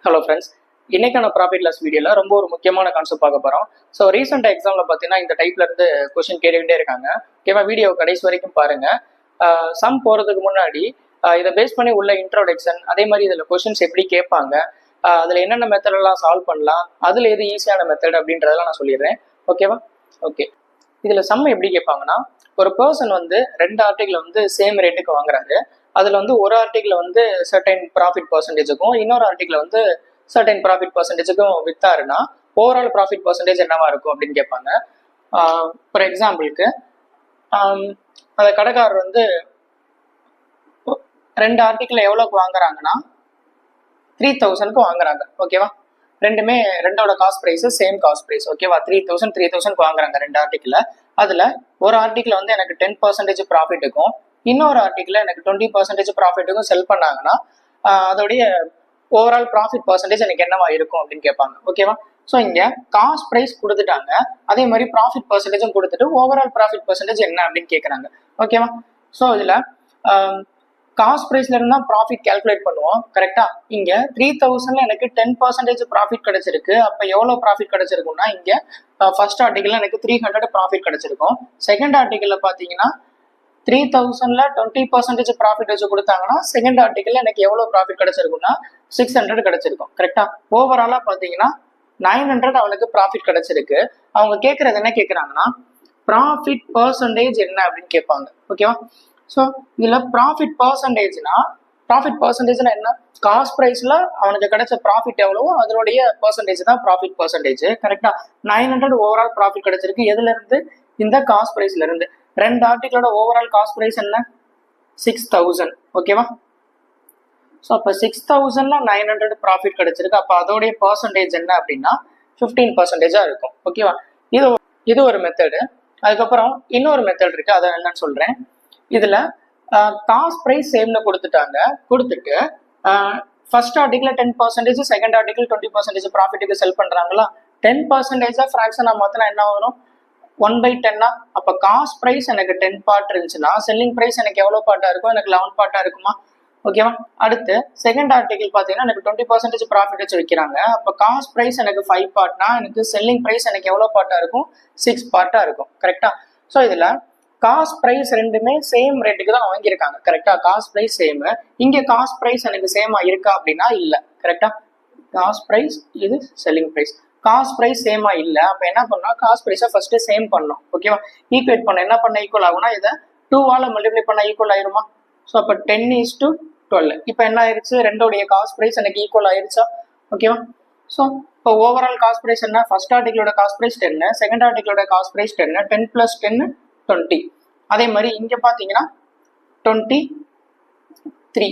Hello friends, இன்னைக்கான profit loss வீடியோவில் ரொம்ப ஒரு முக்கியமான கான்செப்ட் பார்க்க போகிறோம். ஸோ ரீசெண்டாக எக்ஸாமில் பார்த்தீங்கன்னா இந்த டைப்ல இருந்து கொஸ்டின் கேட்டுக்கிட்டே இருக்காங்க. ஓகேவா, வீடியோ கடைசி வரைக்கும் பாருங்க. சம் போகிறதுக்கு முன்னாடி இதை பேஸ் பண்ணி உள்ள இன்ட்ரோடக்ஷன், அதே மாதிரி இதில் கொஸ்டின்ஸ் எப்படி கேட்பாங்க, அதில் என்னென்ன மெத்தடெல்லாம் சால்வ் பண்ணலாம், அதில் எது ஈஸியான மெத்தட் அப்படின்றதெல்லாம் நான் சொல்லிடுறேன். ஓகேவா? ஓகே, இதில் சம் எப்படி கேட்பாங்கன்னா, ஒரு பர்சன் வந்து 2 ஆர்டிகிள் வந்து சேம் ரேட்டுக்கு வாங்குறாரு. அதில் வந்து ஒரு ஆர்டிகிள் வந்து சர்டைன் ப்ராஃபிட் பர்சன்டேஜுக்கும் இன்னொரு ஆர்டிகிள் வந்து சர்டைன் ப்ராஃபிட் பர்சன்டேஜுக்கும் வித்தாருன்னா ஓவரால் ப்ராஃபிட் பர்சன்டேஜ் என்னவா இருக்கும் அப்படின்னு கேட்பாங்க. ஃபார் எக்ஸாம்பிளுக்கு அந்த கடைக்காரர் வந்து 2 ஆர்டிகிள் எவ்வளோக்கு வாங்குறாங்கன்னா 3000க்கு வாங்குறாங்க. ஓகேவா, ரெண்டோட cost price same cost price. ஓகேவா, 3000க்கு வாங்குறாங்க 2 ஆர்டிகிள். அதில் ஒரு ஆர்டிகிள் வந்து எனக்கு 10% ப்ராஃபிட்டுக்கும் இன்னொரு ஆர்டிகிள் எனக்கு 20% ப்ராஃபிட்டுக்கும் செல் பண்ணாங்கன்னா அதோடைய ஓவரால் ப்ராஃபிட் பர்சன்டேஜ் எனக்கு என்னவா இருக்கும் அப்படின்னு கேட்பாங்க. ஓகேவா, ஸோ இங்கே காஸ்ட் ப்ரைஸ் கொடுத்துட்டாங்க, அதே மாதிரி ப்ராஃபிட் பர்சன்டேஜும் கொடுத்துட்டு ஓவரால் ப்ராஃபிட் பர்சன்டேஜ் என்ன அப்படின்னு கேட்குறாங்க. ஓகேவா, ஸோ இதில் காஸ்ட் ப்ரைஸ்ல இருந்தா ப்ராஃபிட் கால்குலேட் பண்ணுவோம். கரெக்டா, இங்க 3000ல எனக்கு 10% ப்ராஃபிட் கிடைச்சிருக்கு. அப்ப எவ்வளவு ப்ராஃபிட் கிடைச்சிருக்கும்னா, இங்க ஃபர்ஸ்ட் ஆர்டிகிள்ல எனக்கு 300 ப்ராஃபிட் கிடைச்சிருக்கும். செகண்ட் ஆர்டிகிள்ல பாத்தீங்கன்னா 3000ல 20% ப்ராஃபிட் வச்சு கொடுத்தாங்கன்னா செகண்ட் ஆர்டிகிள்ல எனக்கு எவ்வளவு ப்ராஃபிட் கிடைச்சிருக்கும்னா 600 கிடைச்சிருக்கும். கரெக்டா, ஓவராலா பாத்தீங்கன்னா 900 அவனுக்கு ப்ராஃபிட் கிடைச்சிருக்கு. அவங்க கேட்கறது என்ன கேட்கறாங்கன்னா, ப்ராஃபிட் பர்சன்டேஜ் என்ன அப்படின்னு கேட்பாங்க. ஓகேவா, ஸோ இதில் ப்ராஃபிட் பர்சன்டேஜ்னா என்ன, காஸ்ட் ப்ரைஸில் அவனுக்கு கிடைச்ச ப்ராஃபிட் எவ்வளவோ அதனுடைய பர்சன்டேஜ் தான் ப்ராஃபிட் பர்சன்டேஜ். கரெக்டாக, 900 ஓவரால் ப்ராஃபிட் கிடைச்சிருக்கு. எதுல இருந்து? இந்த காஸ்ட் ப்ரைஸ்ல இருந்து. 2 ஆர்டிகளோட ஓவரால் காஸ்ட் ப்ரைஸ் என்ன? 6000. ஓகேவா, ஸோ அப்போ 6000ல 900 ப்ராஃபிட் கிடைச்சிருக்கு. அப்போ அதோடைய பர்சன்டேஜ் என்ன அப்படின்னா 15% இருக்கும். ஓகேவா, இது ஒரு மெத்தடு. அதுக்கப்புறம் இன்னொரு மெத்தட் இருக்கு, அதை என்னன்னு சொல்றேன். இதுல காஸ்ட் ப்ரைஸ் சேம்னு கொடுத்துட்டு ஃபர்ஸ்ட் ஆர்டிகிள் 10%, செகண்ட் ஆர்டிகிள் 20% ப்ராஃபிட்டுக்கு செல் பண்றாங்களா. 10% ஃபிராக்ஷனா மாத்தினா என்ன வரும்? 1/10. அப்ப காஸ்ட் ப்ரைஸ் எனக்கு 10 பார்ட் இருந்துச்சுன்னா செல்லிங் ப்ரைஸ் எனக்கு எவ்வளவு பார்ட்டா இருக்கும்? எனக்கு 11 பார்ட்டா இருக்குமா? ஓகேவா, அடுத்து செகண்ட் ஆர்டிகிள் பாத்தீங்கன்னா எனக்கு 20% ப்ராஃபிட் வச்சு வைக்கிறாங்க. அப்ப காஸ்ட் ப்ரைஸ் எனக்கு 5 பார்ட்னா எனக்கு செல்லிங் ப்ரைஸ் எனக்கு எவ்வளவு பார்ட்டா இருக்கும்? 6 பார்ட்டா இருக்கும். கரெக்டா, ஸோ இதுல காஸ்ட் ப்ரைஸ் ரெண்டுமே சேம் ரேட்டுக்கு தான் வாங்கியிருக்காங்க. கரெக்டா, காஸ்ட் ப்ரைஸ் சேம். இங்க காஸ்ட் ப்ரைஸ் எனக்கு சேமா இருக்கா அப்படின்னா இல்ல. கரெக்டா, காஸ்ட் ப்ரைஸ் இது செல்லிங் ப்ரைஸ், காஸ்ட் ப்ரைஸ் சேமா இல்ல. அப்ப என்ன பண்ணா, காஸ்ட் ப்ரைஸை ஃபர்ஸ்ட் சேம் பண்ணணும். ஓகேவா, ஈக்குவேட் பண்ண என்ன பண்ண ஈக்குவல் ஆகும்னா இதை 2ஆல மல்டிப்ளை பண்ண ஈக்குவல் ஆயிருமா. ஸோ அப்போ 10:12. இப்போ என்ன ஆயிருச்சு, ரெண்டோடைய காஸ்ட் ப்ரைஸ் எனக்கு ஈக்குவல் ஆயிருச்சா. ஓகேவா, ஸோ இப்போ ஓவரால் காஸ்ட் ப்ரைஸ் என்ன? ஃபர்ஸ்ட் ஆர்டிகிளோட காஸ்ட் ப்ரைஸ் 10, செகண்ட் ஆர்டிகிளோட காஸ்ட் ப்ரைஸ் 10, 10 + 10 20. அதே மாதிரி இங்க பாத்தீங்கன்னா 23.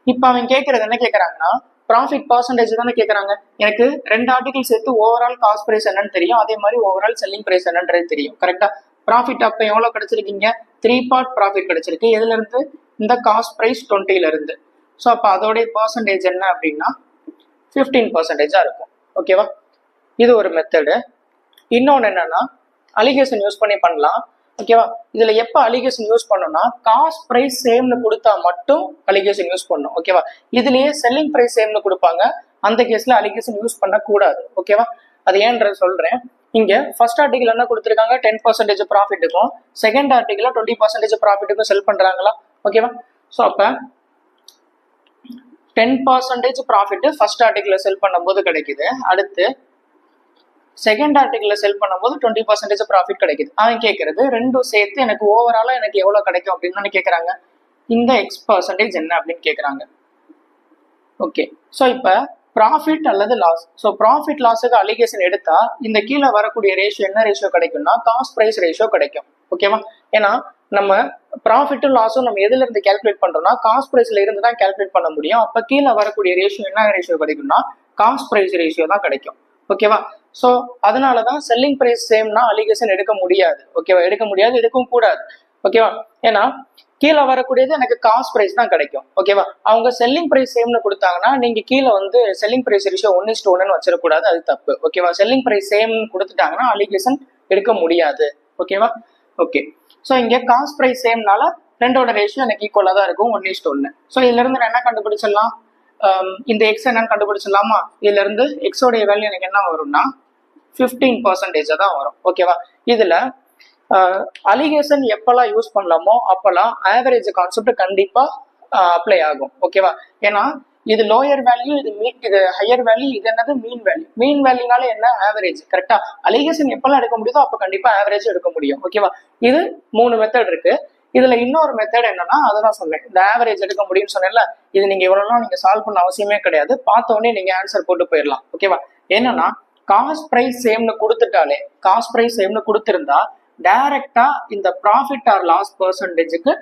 இப்ப அவன் கேட்கறது என்ன கேட்கறாங்கன்னா, ப்ராஃபிட் பர்சன்டேஜ் தானே கேட்கறாங்க. எனக்கு 2 ஆர்டிகிள் சேர்த்து ஓவரால் காஸ்ட் ப்ரைஸ் என்னன்னு தெரியும், அதே மாதிரி ஓவரால் செல்லிங் ப்ரைஸ் என்னன்றது தெரியும். கரெக்டா, ப்ராஃபிட் அப்ப எவ்வளவு கிடைச்சிருக்கீங்க? 3 பார்ட் ப்ராஃபிட் கிடைச்சிருக்கு. எதுல இருந்து? இந்த காஸ்ட் ப்ரைஸ் 20ல இருந்து. ஸோ அப்ப அதோடைய பர்சன்டேஜ் என்ன அப்படின்னா 15% இருக்கும். ஓகேவா, இது ஒரு மெத்தடு. இன்னொன்னு என்னன்னா, அலிகேஷன் யூஸ் பண்ணி பண்ணலாம். ஓகேவா, இதுல எப்ப அலிகேஷன் யூஸ் பண்ணோம்னா காஸ்ட் பிரைஸ் சேம்னு கொடுத்தா மட்டும் அலிகேஷன் யூஸ் பண்ணும். ஓகேவா, இதுலயே செல்லிங் பிரைஸ் சேம்னு கொடுப்பாங்க, அந்த கேஸ்ல அலிகேஷன் யூஸ் பண்ண கூடாது. ஓகேவா, அது ஏன்றது சொல்றேன். இங்க ஃபர்ஸ்ட் ஆர்டிகிள் என்ன கொடுத்துருக்காங்க? 10% ப்ராஃபிட்டுக்கும் செகண்ட் ஆர்டிகிள் 20% ப்ராஃபிட்டுக்கும் செல் பண்றாங்களா. ஓகேவா, ஸோ அப்ப 10% ப்ராஃபிட் ஃபர்ஸ்ட் ஆர்டிகிள் செல் பண்ணும்போது கிடைக்குது. அடுத்து செகண்ட் ஆர்டிகிள் செல் பண்ணும்போது 20% ப்ராஃபிட் கிடைக்குது. அவன் கேட்கறது ரெண்டும் சேர்த்து எனக்கு ஓவராலா எனக்கு எவ்வளவு கிடைக்கும் அப்படின்னு கேட்கறாங்க. இந்த X% என்ன அப்படின்னு கேட்கறாங்க. ஓகே, ஸோ இப்ப ப்ராஃபிட் அல்லது லாஸ். ஸோ ப்ராஃபிட் லாஸுக்கு அலிகேஷன் எடுத்தா இந்த கீழே வரக்கூடிய ரேஷியோ என்ன ரேஷியோ கிடைக்கும்னா காஸ்ட் பிரைஸ் ரேஷியோ கிடைக்கும். ஓகேவா, ஏன்னா நம்ம ப்ராஃபிட்டும் லாஸும் நம்ம எதுல இருந்து கால்குலேட் பண்றோம்னா காஸ்ட் பிரைஸ்ல இருந்து தான் கால்குலேட் பண்ண முடியும். அப்ப கீழே வரக்கூடிய ரேஷியோ என்ன ரேஷியோ கிடைக்கும்னா காஸ்ட் பிரைஸ் ரேஷியோ தான் கிடைக்கும். ஓகேவா, ஸோ அதனாலதான் செல்லிங் பிரைஸ் சேம்னா அலிகேஷன் எடுக்க முடியாது. ஓகேவா, எடுக்க முடியாது, எடுக்கவும் கூடாது. ஓகேவா, ஏன்னா கீழே வரக்கூடியது எனக்கு காஸ்ட் பிரைஸ் தான் கிடைக்கும். ஓகேவா, அவங்க செல்லிங் பிரைஸ் சேம்னு கொடுத்தாங்கன்னா நீங்க கீழே வந்து செல்லிங் பிரைஸ் ரேஷியோ 1:1 வச்சிடக்கூடாது, அது தப்பு. ஓகேவா, செல்லிங் பிரைஸ் சேம்னு கொடுத்துட்டாங்கன்னா அலிகேஷன் எடுக்க முடியாது. ஓகேவா, ஓகே, ஸோ இங்க காஸ்ட் பிரைஸ் சேம்னால ரெண்டோட ரேஷியோ எனக்கு ஈக்குவலா தான் இருக்கும், 1:1. ஸோ இதுல இருந்து நான் என்ன கண்டுபிடிச்சிடலாம்? இந்த எக்ஸ் என்னன்னு கண்டுபிடிச்சிடலாமா? இதுல இருந்து எக்ஸோடைய வேல்யூ எனக்கு என்ன வரும்னா 15% தான் வரும். ஓகேவா? இதுல அலிகேஷன் எப்பெல்லாம் யூஸ் பண்ணலாமோ அப்பெல்லாம் ஆவரேஜ் கான்செப்ட் கண்டிப்பா அப்ளை ஆகும். ஓகேவா? ஏன்னா இது லோயர் வேல்யூ, இது ஹையர் வேல்யூ, இது என்னது மீன் வேல்யூ. மீன் வேல்யூனால என்ன? ஆவரேஜ். கரெக்டா? அலிகேஷன் எப்பெல்லாம் எடுக்க முடியுதோ அப்ப கண்டிப்பா ஆவரேஜ் எடுக்க முடியும். ஓகேவா? இது 3 மெத்தட் இருக்கு. இதுல இன்னொரு மெத்தட் என்னன்னா, அதான் சொன்னேன், இந்த ஆவரேஜ் எடுக்க முடியும்னு சொன்னேன்ல, இது நீங்க இவ்வளவு நீங்க சால்வ் பண்ண அவசியமே கிடையாது. பார்த்த உடனே நீங்க ஆன்சர் போட்டு போயிடலாம். ஓகேவா? என்னன்னா காஸ்ட் பிரைஸ் சேம்னு கொடுத்துட்டாலே, காஸ்ட் பிரைஸ் சேம்னு கொடுத்திருந்தா டைரக்டா இந்த ப்ராஃபிட் ஆர் லாஸ் பெர்சன்டேஜுக்கு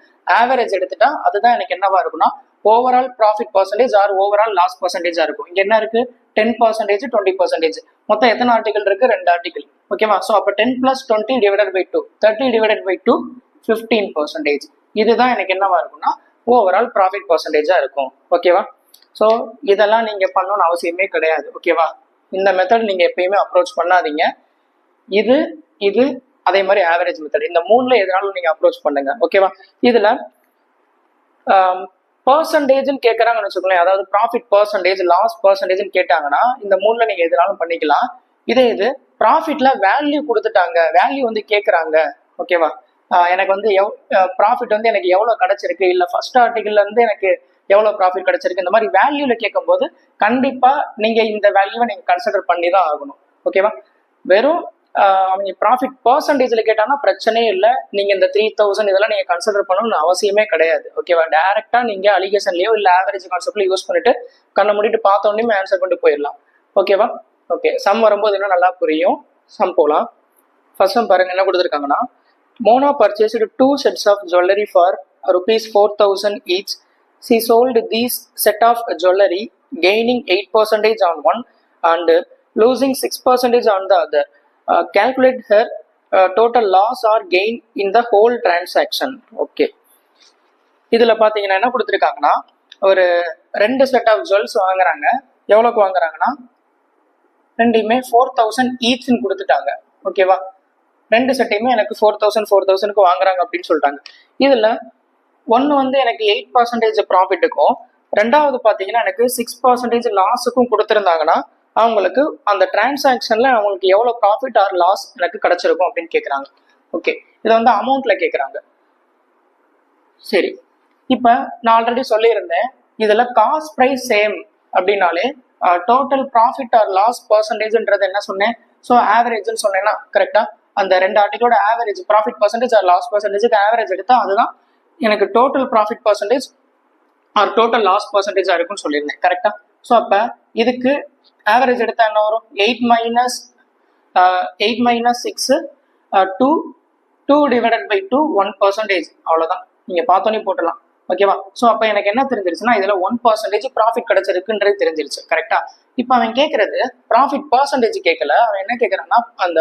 ஆவரேஜ் எடுத்துட்டா அதுதான் எனக்கு என்னவா இருக்கும்னா overall profit percentage or overall loss பர்சன்டேஜா இருக்கும். இங்க என்ன இருக்கு? 10%, 20%. மொத்தம் எத்தனை ஆர்டிகல் இருக்கு? 2 ஆர்டிகல். ஓகேவா? ஸோ அப்போ 10 + 20 டிவைடட் பை 2, 30 டிவைடட் பை 2, 15%. இதுதான் எனக்கு என்னவா இருக்கும்னா ஓவரால் ப்ராஃபிட் பர்சன்டேஜா இருக்கும். ஓகேவா? ஸோ இதெல்லாம் நீங்க பண்ணணும்னு அவசியமே கிடையாது. ஓகேவா? இந்த மெத்தட் நீங்க எப்பயுமே அப்ரோச் பண்ணாதீங்க. இது அதே மாதிரி ஆவரேஜ் மெத்தட், இந்த 3ல எதனாலும் நீங்க அப்ரோச் பண்ணுங்க. ஓகேவா? இதுல பர்சன்டேஜ்னு கேட்கறாங்கன்னு வச்சுக்கோங்களேன், அதாவது ப்ராஃபிட் பர்சன்டேஜ், லாஸ் பர்சன்டேஜ்னு கேட்டாங்கன்னா இந்த 3ல நீங்க எதனாலும் பண்ணிக்கலாம். இது ப்ராஃபிட்ல வேல்யூ கொடுத்துட்டாங்க, வேல்யூ வந்து கேட்கறாங்க. ஓகேவா? எனக்கு வந்து ப்ராஃபிட் வந்து எனக்கு எவ்வளவு கிடைச்சிருக்கு, இல்ல ஃபர்ஸ்ட் ஆர்டிகல்ல இருந்து எனக்கு எவ்வளவு ப்ராஃபிட் கிடைச்சிருக்கு, இந்த மாதிரி வேல்யூல கேட்கும் போது கண்டிப்பா நீங்க இந்த வேல்யூவை நீங்க கன்சிடர் பண்ணி தான் ஆகணும். ஓகேவா? வெறும் அவங்க ப்ராஃபிட் பர்சன்டேஜ்ல கேட்டாங்கன்னா பிரச்சனையே இல்லை. நீங்க இந்த 3000 இதெல்லாம் நீங்க கன்சிடர் பண்ணணும்னு அவசியமே கிடையாது. ஓகேவா? டைரக்டா நீங்க அலிகேஷன்லயோ இல்ல ஆவரேஜ் கான்செப்ட்ல யூஸ் பண்ணிட்டு கண்ணை மூடிட்டு பார்த்த உடனே ஆன்சர் பண்ணிட்டு போயிடலாம். ஓகேவா? ஓகே, சம் வரும்போது இன்னும் நல்லா புரியும். சம் போலாம். ஃபர்ஸ்ட் சம் பாருங்க, என்ன கொடுத்துருக்காங்கன்னா, Mona purchased 2 sets of jewelry for ₹4,000 each. She sold these set of jewelry, gaining 8% on one and losing 6% on the other. Calculate her total loss or gain in the whole transaction. Okay, இதுல பாத்தீங்கன்னா என்ன கொடுத்துருக்காங்கன்னா, ஒரு 2 set of jewels வாங்குறாங்க. எவ்வளவுக்கு வாங்குறாங்கன்னா, ரெண்டையுமே 4,000 ஈச்னு கொடுத்துட்டாங்க. ஓகேவா? 2 செட்டையுமே எனக்கு 4,000 வாங்குறாங்க அப்படின்னு சொல்லிட்டாங்க. இதுல ஒன்னு வந்து எனக்கு 8% ப்ராஃபிட்டுக்கும், ரெண்டாவது பாத்தீங்கன்னா எனக்கு 6% லாஸுக்கும் கொடுத்துருந்தாங்கன்னா அவங்களுக்கு அந்த டிரான்சாக்ஷன்ல அவங்களுக்கு எவ்வளவு ப்ராஃபிட் ஆர் லாஸ் எனக்கு கிடைச்சிருக்கும் அப்படின்னு கேட்கறாங்க. ஓகே, இதை வந்து அமௌண்ட்ல கேட்கறாங்க. சரி, இப்ப நான் ஆல்ரெடி சொல்லியிருந்தேன், இதுல காஸ்ட் பிரைஸ் சேம் அப்படின்னாலே டோட்டல் ப்ராஃபிட் ஆர் லாஸ் பர்சன்டேஜ்ன்றது என்ன சொன்னேன்? ஸோ ஆவரேஜ்னு சொன்னேன்னா கரெக்டா, அந்த 2 ஆர்டிகளோட average profit percentage or loss பர்சன்டேஜுக்கு ஆவரேஜ் எடுத்தா அதுதான் எனக்கு total profit percentage or total loss பர்சன்டேஜா இருக்கும்னு சொல்லியிருந்தேன். கரெக்டா? ஸோ அப்ப இதுக்கு ஆவரேஜ் எடுத்தா என்ன வரும்? 8 - 6 2 டிவைடட் பை 2 1%. அவ்வளவுதான், நீங்க பார்த்தோன்னே போட்டலாம். ஓகேவா? ஸோ அப்ப எனக்கு என்ன தெரிஞ்சிருச்சுன்னா, இதுல 1% ப்ராஃபிட் கிடைச்சிருக்குன்றது தெரிஞ்சிருச்சு. கரெக்டா? இப்ப அவன் கேட்கறது ப்ராஃபிட் பர்சன்டேஜ் கேட்கல. அவன் என்ன கேட்கறான்னா, அந்த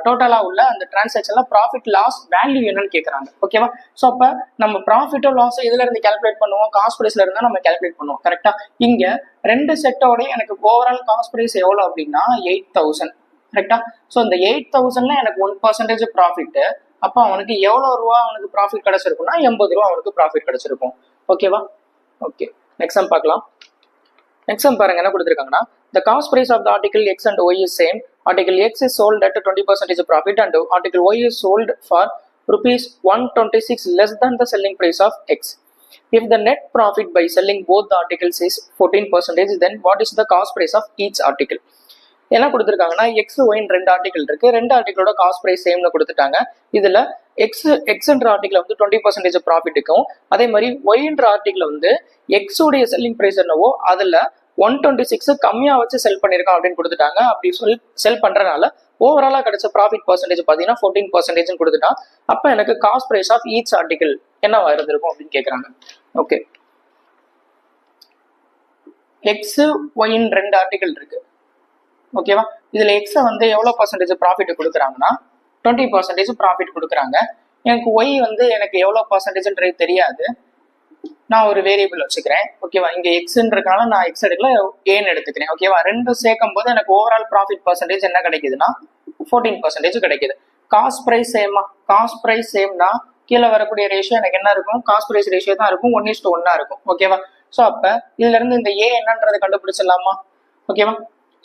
டோட்டலா உள்ள அந்த டிரான்சாக்ஷன்ல ப்ராஃபிட் லாஸ் வேல்யூ என்னன்னு கேட்கறாங்க. ஓகேவா? ஸோ அப்ப நம்ம ப்ராஃபிட்டோ லாஸ் எதுல இருந்து கால்குலேட் பண்ணுவோம்? காஸ்ட் பிரைஸ்ல இருந்தா நம்ம கால்குலேட் பண்ணுவோம். கரெக்டா? இங்க 2 செட்டோட எனக்கு ஓவரால் காஸ்ட் பிரைஸ் எவ்வளவு அப்படின்னா 8,000. கரெக்டா? ஸோ இந்த 8,000ல எனக்கு 1% ப்ராஃபிட். அப்ப அவனுக்கு எவ்வளவு ரூபா அவனுக்கு ப்ராஃபிட் கிடைச்சிருக்கும்னா 80 ரூபா அவனுக்கு ப்ராஃபிட் கிடைச்சிருக்கும். ஓகேவா? ஓகே, நெக்ஸ்ட் சம் பார்க்கலாம். நெக்ஸ்ட் சம் பாருங்க, என்ன கொடுத்துருக்காங்கன்னா, the cost price of the article X and Y is same. Article X is sold at 20% profit and article Y is sold for ₹126 less than the selling price of X. If the net profit by selling both the articles is 14%, then what is the cost price of each article? என்ன கொடுத்துருக்காங்கன்னா, X ஒய்ன்னு 2 article இருக்கு. 2 ஆர்டிகளோட cost price சேம்னு கொடுத்துட்டாங்க. இதுல எக்ஸ்ன்ற article வந்து 20% ப்ராஃபிட்டுக்கும், அதே மாதிரி ஒய்ன்ற article வந்து எக்ஸோடைய செல்லிங் பிரைஸ் என்னவோ அதுல 126 கம்மியா வச்சு செல் பண்ணிருக்கான் அப்படின்னு கொடுத்துட்டாங்க. அப்படி சொல்லி செல் பண்றதுனால ஓவராலா கிடைச்ச ப்ராஃபிட் பர்சன்டேஜ் பாத்தீங்கன்னா 14% கொடுத்துட்டான். அப்ப எனக்கு cost price of each article என்னவா இருந்திருக்கும் அப்படின்னு கேட்கறாங்க. ஓகே, எக்ஸ் ஒய்ன்னு 2 ஆர்டிகல் இருக்கு. ஓகேவா? இதுல எக்ஸ வந்து எவ்வளவு பர்சன்டேஜ் ப்ராஃபிட் கொடுக்குறாங்கன்னா 20% ப்ராஃபிட் கொடுக்குறாங்க. எனக்கு ஒய் வந்து எனக்கு எவ்வளவு பர்சன்டேஜ்ன்றது தெரியாது. நான் ஒரு வேரியபிள் வச்சுக்கிறேன். ஓகேவா? இங்க எக்ஸ்ன்றதுனால நான் எக்ஸ் எடுக்கல, ஏன்னு எடுத்துக்கிறேன். ஓகேவா? 2 சேர்க்கும் போது எனக்கு ஓவரால் ப்ராஃபிட் பர்சன்டேஜ் என்ன கிடைக்குதுன்னா 14% கிடைக்குது. காஸ்ட் பிரைஸ் சேமா? காஸ்ட் பிரைஸ் சேம்னா கீழே வரக்கூடிய ரேஷியோ எனக்கு என்ன இருக்கும்? காஸ்ட் பிரைஸ் ரேஷியோ தான் இருக்கும், 1:1 இருக்கும். ஓகேவா? ஸோ அப்ப இதுல இருந்து இந்த ஏ என்னன்றதை கண்டுபிடிச்சிடலாமா? ஓகேவா?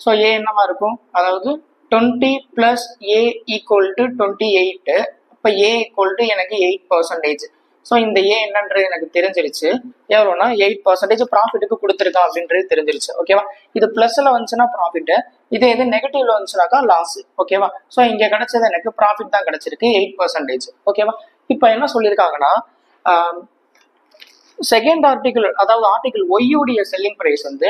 ஸோ ஏ என்னவா இருக்கும், அதாவது 20 + ஏ ஈக்குவல் டு 28. அப்ப ஏ ஈக்குவல் டு எனக்கு 8%. ஸோ இந்த ஏ என்னன்றது எனக்கு தெரிஞ்சிருச்சு. எவ்வளோனா 8% ப்ராஃபிட்டுக்கு கொடுத்துருக்கான் அப்படின்றது தெரிஞ்சிருச்சு. ஓகேவா? இது பிளஸ்ல வந்துச்சுன்னா ப்ராஃபிட், இது எது நெகட்டிவ்ல வந்துச்சுனாக்கா லாஸ். ஓகேவா? ஸோ இங்க கிடைச்சது எனக்கு ப்ராஃபிட் தான் கிடைச்சிருக்கு 8%. ஓகேவா? இப்போ என்ன சொல்லியிருக்காங்கன்னா செகண்ட் ஆர்டிகிள், அதாவது ஆர்டிகிள் ஒய்யுடைய செல்லிங் பிரைஸ் வந்து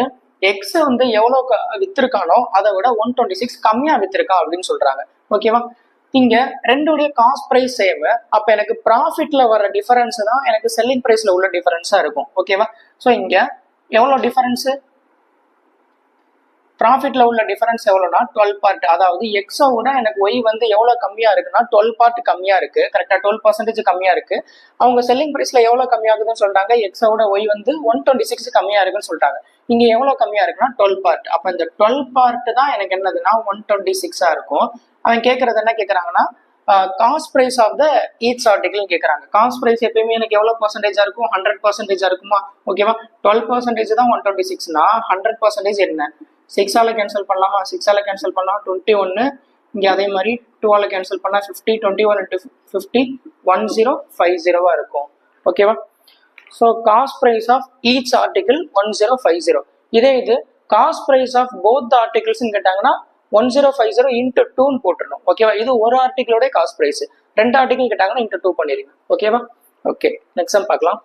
எக்ஸ் வந்து எவ்வளவு வித்திருக்கானோ அதை விட 126 கம்மியா வித்திருக்கான் அப்படின்னு சொல்றாங்க. ஓகேவா? இங்க ரெண்டுடைய காஸ்ட் பிரைஸ் சேம். அப்ப எனக்கு ப்ராஃபிட்ல வர டிஃபரன்ஸ் தான் எனக்கு செல்லிங் பிரைஸ்ல உள்ள டிஃபரன்ஸா இருக்கும். ஓகேவா? ஸோ இங்க எவ்வளவு டிஃபரன்ஸ், ப்ராஃபிட்ல உள்ள டிஃபரன்ஸ் எவ்வளோனா 12 பார்ட். அதாவது எக்ஸை விட எனக்கு ஒய் வந்து எவ்வளவு கம்மியா இருக்குன்னா 12 பார்ட் கம்மியா இருக்கு. கரெக்டா 12% கம்மியா இருக்கு. அவங்க செல்லிங் பிரைஸ்ல எவ்வளவு கம்மியாகுதுன்னு சொல்றாங்க, எக்ஸை விட ஒய் வந்து 126 கம்மியா இருக்குன்னு சொல்றாங்க. இங்க எவ்வளவு கம்மியா இருக்குன்னா 12 பார்ட். அப்ப இந்த 12 பார்ட் தான் எனக்கு என்னதுன்னா 126 இருக்கும். அவன் கேட்கறது என்ன கேட்கறாங்கன்னா cost price of the each article கேட்கறாங்க. காஸ்ட் பிரைஸ் எப்பயுமே எனக்கு எவ்வளவு பர்சன்டேஜா இருக்கும், 100% இருக்குமா? ஓகேவா? 12% தான் 126னா 100% என்ன, 6ஆல கேன்சல் பண்ணலாமா? 6ஆல கேன்சல் பண்ணா 21. இங்க அதே மாதிரி 2ஆல கேன்சல் பண்ணா 50. 21 × 50 1050 இருக்கும். ஓகேவா? So cost price of each article 1050. இதே இது cost price of both articles கேட்டாங்கன்னா 1050 × 2 போட்டுருணும். ஓகேவா? இது ஒரு ஆர்டிகிளோட காஸ்ட் பிரைஸ். 2 ஆர்டிகிள் கேட்டாங்கன்னா × 2 பண்ணிருங்க. ஓகேவா? ஓகே, நெக்ஸ்ட் சம் பார்க்கலாம்.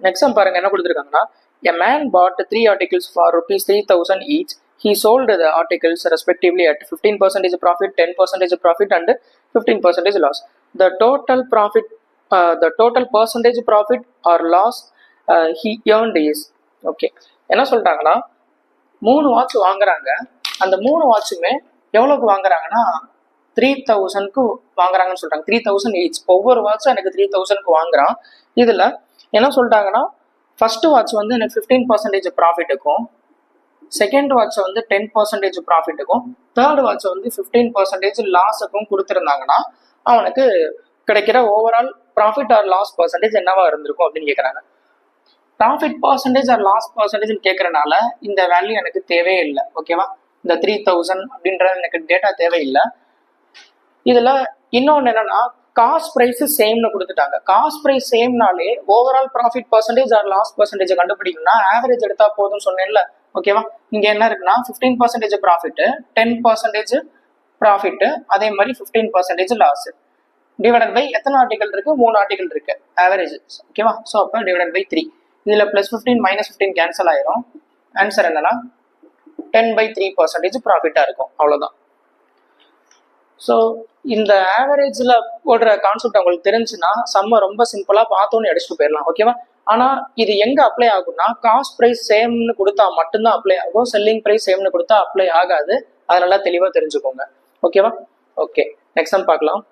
நெக்ஸ்ட் சம் பாருங்க, என்ன கொடுத்துருக்காங்கன்னா a man bought 3 articles for ₹3,000 each. He sold the articles respectively at 15% profit, 10% profit and 15% loss. The total percentage profit or loss he earned is okay. என்ன சொல்றாங்கன்னா 3 watch வாங்குறாங்க. அந்த 3 வாட்சுமே எவ்வளவுக்கு வாங்குறாங்கன்னா 3000க்கு வாங்குறாங்கன்னு சொல்றாங்க. 3000 ஈச். ஒவ்வொரு வாட்சும் எனக்கு 3000க்கு வாங்குறான். இதுல என்ன சொல்றாங்கன்னா ஃபர்ஸ்ட் வாட்ச் வந்து எனக்கு 15% ப்ராஃபிட்டுக்கும், செகண்ட் வாட்ச் வந்து 10% ப்ராஃபிட்டுக்கும், தேர்ட் வாட்ச் வந்து 15% லாஸுக்கும் கொடுத்துருந்தாங்கன்னா அவனுக்கு கிடைக்கிற overall profit or loss percentage என்னவா இருந்திருக்கும் அப்படின்னு கேட்குறாங்க. Profit percentage or loss percentage கேட்கறனால இந்த வேல்யூ எனக்கு தேவையே இல்லை. ஓகேவா? இந்த 3000 அப்படின்ற எனக்கு டேட்டா தேவையில்லை. இதுல இன்னொன்று என்னன்னா காஸ்ட் பிரைஸ் சேம்னு கொடுத்துட்டாங்க. காஸ்ட் பிரைஸ் சேம்னாலே overall profit percentage or loss percentage கண்டுபிடிக்கணும்னா ஆவரேஜ் எடுத்தா போதும்னு சொன்னேன்ல. ஓகேவா? இங்க என்ன இருக்குன்னா 15% ப்ராஃபிட், 10% ப்ராஃபிட், அதே மாதிரி 15% லாஸ் டிவைடட் பை எத்தனை ஆர்டிகல் இருக்கு, 3 ஆர்டிகல் இருக்கு, ஆவரேஜ். ஓகேவா? ஸோ அப்போ டிவைடட் பை 3. இதுல +15 -15 கேன்சல் ஆயிரும். ஆன்சர் என்னன்னா 10/3% ப்ராஃபிட்டா இருக்கும். அவ்வளவுதான். ஸோ இந்த ஆவரேஜ்ல போடுற கான்செப்ட் உங்களுக்கு தெரிஞ்சுன்னா சம்ம ரொம்ப சிம்பிளா பார்த்தோன்னு அடிச்சுட்டு போயிடலாம். ஓகேவா? ஆனா இது எங்க அப்ளை ஆகும்னா காஸ்ட் பிரைஸ் சேம்னு கொடுத்தா மட்டும்தான் அப்ளை ஆகும். செல்லிங் பிரைஸ் சேம்னு கொடுத்தா அப்ளை ஆகாது. அதனால தெளிவா தெரிஞ்சுக்கோங்க. ஓகேவா? ஓகே, நெக்ஸ்ட் சம் பார்க்கலாம்.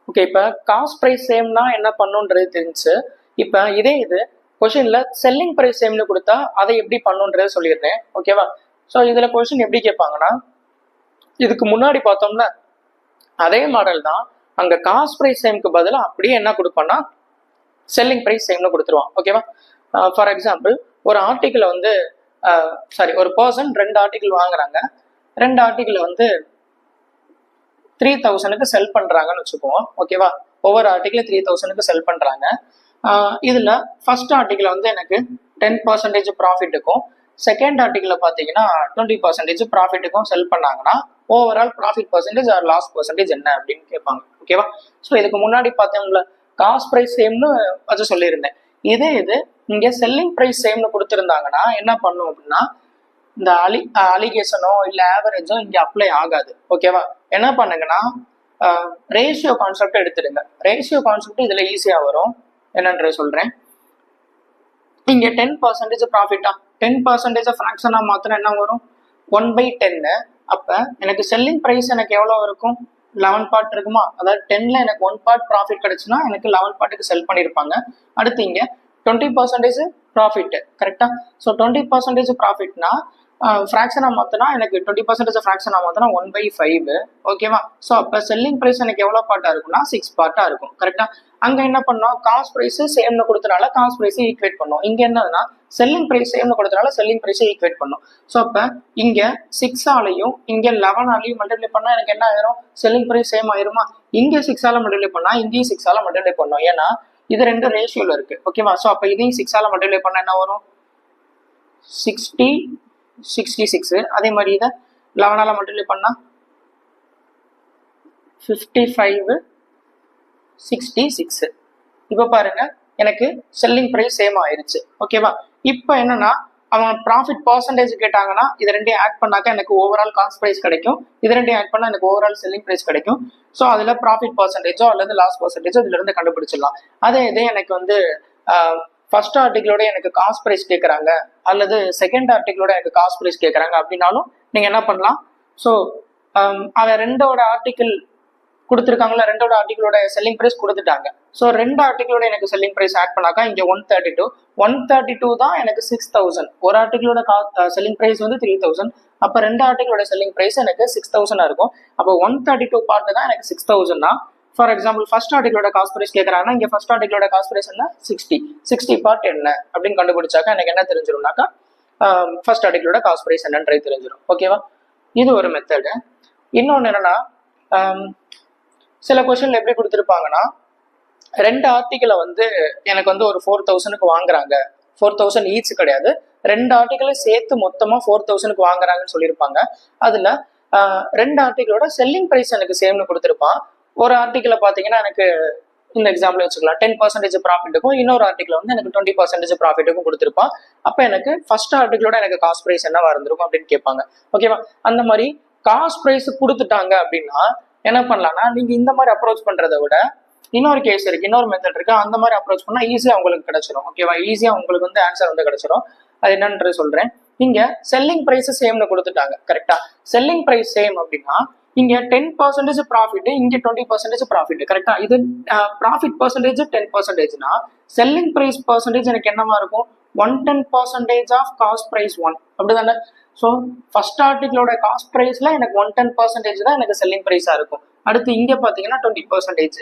ஓகே, இப்ப காஸ்ட் பிரைஸ் சேம்னா என்ன பண்ணுன்றது தெரிஞ்சு, இப்ப இதே இது கொஸ்டின்ல செல்லிங் பிரைஸ் சேம்னு கொடுத்தா அதை எப்படி பண்ணுன்றதை சொல்லிடுறேன். ஓகேவா? ஸோ இதுல கொஸ்டின் எப்படி கேட்பாங்கன்னா இதுக்கு முன்னாடி பார்த்தோம்னா அதே மாடல் தான். அங்க காஸ்ட் பிரைஸ் சேம்க்கு பதிலாக அப்படியே என்ன கொடுப்பான்னா செல்லிங் பிரைஸ் சேம்னு கொடுத்துருவான். ஓகேவா? ஃபார் எக்ஸாம்பிள் ஒரு ஆர்டிகிள் வந்து ஒரு பர்சன் 2 ஆர்டிகிள் வாங்குறாங்க. 2 ஆர்டிகிள் வந்து 3000க்கு செல் பண்றாங்கன்னு வச்சுக்குவோம். ஓகேவா? ஒவ்வொரு ஆர்டிகிள் 3000க்கு செல் பண்றாங்க. இதுல ஃபர்ஸ்ட் ஆர்டிகிள் வந்து எனக்கு 10% ப்ராஃபிட்டுக்கும், செகண்ட் ஆர்டிகிள் பார்த்தீங்கன்னா 20% ப்ராஃபிட்டுக்கும் செல் பண்ணாங்கன்னா overall profit percentage or loss percentage என்ன அப்படின்னு கேட்பாங்க. ஓகேவா? ஸோ இதுக்கு முன்னாடி பார்த்தவங்கள காஸ்ட் ப்ரைஸ் சேம்னு வச்சு சொல்லியிருந்தேன். இதே இது இங்கே செல்லிங் ப்ரைஸ் சேம்னு கொடுத்துருந்தாங்கன்னா என்ன பண்ணும் அப்படின்னா இந்த அலிகேஷனோ இல்லை ஆவரேஜோ இங்கே அப்ளை ஆகாது. ஓகேவா? என்ன பண்ணுங்கன்னா ரேஷியோ கான்செப்ட் எடுத்துடுங்க. ரேஷியோ கான்செப்ட் இதில் ஈஸியாக வரும். என்னன்றது சொல்கிறேன். இங்கே 10% ப்ராஃபிட்டா, 10% ஃப்ராக்ஷனாக மாத்திரம் என்ன வரும், 1/10. அப்போ எனக்கு செல்லிங் ப்ரைஸ் எனக்கு எவ்வளோ இருக்கும், 11 பார்ட் இருக்குமா? அதாவது 10ல் எனக்கு 1 பார்ட் ப்ராஃபிட் கிடைச்சுன்னா எனக்கு 11 பார்ட்டுக்கு செல் பண்ணியிருப்பாங்க. அடுத்து இங்கே 20% ப்ராஃபிட். கரெக்டா? ஸோ 20% ப்ராஃபிட்னா ஃப்ராக்ஷனாக மாற்றினா எனக்கு 20% ஃப்ராக்ஷனாக மாற்றினா 1/5. ஓகேவா? ஸோ அப்போ செல்லிங் ப்ரைஸ் எனக்கு எவ்வளோ பார்ட்டாக இருக்கும்னா 6 பார்ட்டாக இருக்கும். கரெக்டா? அங்க என்ன பண்ணோம், காஸ்ட் பிரைஸ் சேம்னு கொடுத்தனால காஸ்ட் பிரைஸ் ஈக்குவேட் பண்ணோம். இங்க என்னதுன்னா செல்லிங் பிரைஸ் சேம்னு கொடுத்தனால செல்லிங் பிரைஸ் ஈக்குவேட் பண்ணோம். ஸோ அப்ப இங்க 6ஆலையும் இங்க 11ஆலையும் மல்டிப்ளை பண்ணா எனக்கு என்ன ஆயிரும், செல்லிங் பிரைஸ் சேம் ஆயிருமா. இங்க 6ஆல மல்டிப்ளை பண்ணா இங்கேயும் 6ஆல மல்டிப்ளை பண்ணோம், ஏன்னா இது ரெண்டு ரேஷியோல இருக்கு. ஓகேவா. ஸோ அப்ப இதையும் 6ஆல மல்டிப்ளை பண்ணா என்ன வரும், 60 66. அதே மாதிரி இதை 11ஆல மல்டிப்ளை பண்ணா 55 66. இப்போ பாருங்க எனக்கு செல்லிங் பிரைஸ் சேம் ஆயிருச்சு. ஓகேவா. இப்போ என்னன்னா அவன் ப்ராஃபிட் பர்சன்டேஜ் கேட்டாங்கன்னா இது ரெண்டையும் ஆட் பண்ணாக்க எனக்கு ஓவரால் காஸ்ட் பிரைஸ் கிடைக்கும், இது ரெண்டையும் ஆட் பண்ணா எனக்கு ஓவரால் செல்லிங் பிரைஸ் கிடைக்கும். ஸோ அதுல ப்ராஃபிட் பர்சன்டேஜோ அல்லது லாஸ் பர்சன்டேஜோ இதுல இருந்து கண்டுபிடிச்சிடலாம். அதே இதே எனக்கு வந்து ஃபர்ஸ்ட் ஆர்டிகளோட எனக்கு காஸ்ட் பிரைஸ் கேட்கறாங்க அல்லது செகண்ட் ஆர்டிகளோட எனக்கு காஸ்ட் பிரைஸ் கேட்கறாங்க அப்படின்னாலும் நீங்க என்ன பண்ணலாம். ஸோ அவன் ரெண்டோட ஆர்டிகிள் கொடுத்துருக்காங்களா, ரெண்டோட ஆர்டிகளோட செல்லிங் பிரைஸ் கொடுத்துட்டாங்க. ஸோ ரெண்டு ஆர்டிகளோட எனக்கு செல்லிங் பிரைஸ் ஆட் பண்ணாக்கா இங்க 132 தான் எனக்கு 6000. ஒரு ஆர்டிகளோட செல்லிங் பிரைஸ் வந்து 3000. அப்ப ரெண்டு ஆர்டிகளோட செல்லிங் பிரைஸ் எனக்கு 6000 இருக்கும். அப்போ 132 பார்ட் தான் எனக்கு 6000 தான். ஃபார் எக்ஸாம்பிள் ஃபர்ஸ்ட் ஆர்டிகளோட காஸ்ட் பிரைஸ் கேட்கறாங்கன்னா இங்க ஃபர்ஸ்ட் ஆர்டிகளோட காஸ்ட் பிரைஸ் என்ன 60 பார்ட் என்ன அப்படின்னு கண்டுபிடிச்சாக்கா எனக்கு என்ன தெரிஞ்சிடும்னாக்கா ஃபர்ஸ்ட் ஆர்டிகளோட காஸ்ட் பிரைஸ் என்னன்றது தெரிஞ்சிடும். ஓகேவா. இது ஒரு மெத்தடு. இன்னொன்னு என்னன்னா சில கொஸ்டின்ல எப்படி கொடுத்துருப்பாங்கன்னா ரெண்டு ஆர்டிகளை வந்து எனக்கு வந்து ஒரு 4000க்கு வாங்குறாங்க, 4000 ஈச் கிடையாது, ரெண்டு ஆர்டிகளை சேர்த்து மொத்தமா 4000க்கு வாங்குறாங்கன்னு சொல்லியிருப்பாங்க. அதுல ரெண்டு ஆர்டிகளோட செல்லிங் பிரைஸ் எனக்கு சேம்னு கொடுத்துருப்பான். ஒரு ஆர்டிகளை பாத்தீங்கன்னா எனக்கு இந்த எக்ஸாம்பிள் வச்சுக்கலாம் 10% ப்ராஃபிட்டுக்கும், இன்னொரு ஆர்டிகல் வந்து எனக்கு 20% ப்ராஃபிட்டுக்கும் கொடுத்துருப்பான். அப்ப எனக்கு ஃபர்ஸ்ட் ஆர்டிகளோட எனக்கு காஸ்ட் பிரைஸ் என்னவா இருந்திருக்கும் அப்படின்னு கேட்பாங்க. ஓகேவா. அந்த மாதிரி காஸ்ட் பிரைஸ் கொடுத்துட்டாங்க அப்படின்னா என்ன பண்ணலாம்னா நீங்க இந்த மாதிரி அப்ரோச் பண்றதை விட இன்னொரு கேஸ் இருக்கு, இன்னொரு மெத்தட் இருக்கு. அந்த மாதிரி அப்ரோச் பண்ணா ஈஸியா உங்களுக்கு கிடைச்சிடும். ஓகேவா. ஈஸியா உங்களுக்கு வந்து ஆன்சர் வந்து கிடைச்சிடும். அது என்னன்றது சொல்றேன். இங்க செல்லிங் பிரைஸ் சேம்னு கொடுத்துட்டாங்க. கரெக்டா. செல்லிங் பிரைஸ் சேம் அப்படின்னா இங்க 10% ப்ராஃபிட், இங்க 20% ப்ராஃபிட். கரெக்டா. இது ப்ராஃபிட் பர்சன்டேஜ் 10%னா செல்லிங் பிரைஸ் பர்சன்டேஜ் எனக்கு என்னவா இருக்கும், 110% ஆஃப் காஸ்ட் பிரைஸ் 1. அப்படிதானே. ஸோ ஃபர்ஸ்ட் ஆர்டிகளோட காஸ்ட் பிரைஸ்ல எனக்கு 110% தான் எனக்கு செல்லிங் பிரைஸா இருக்கும். அடுத்து இங்க பாத்தீங்கன்னா 20%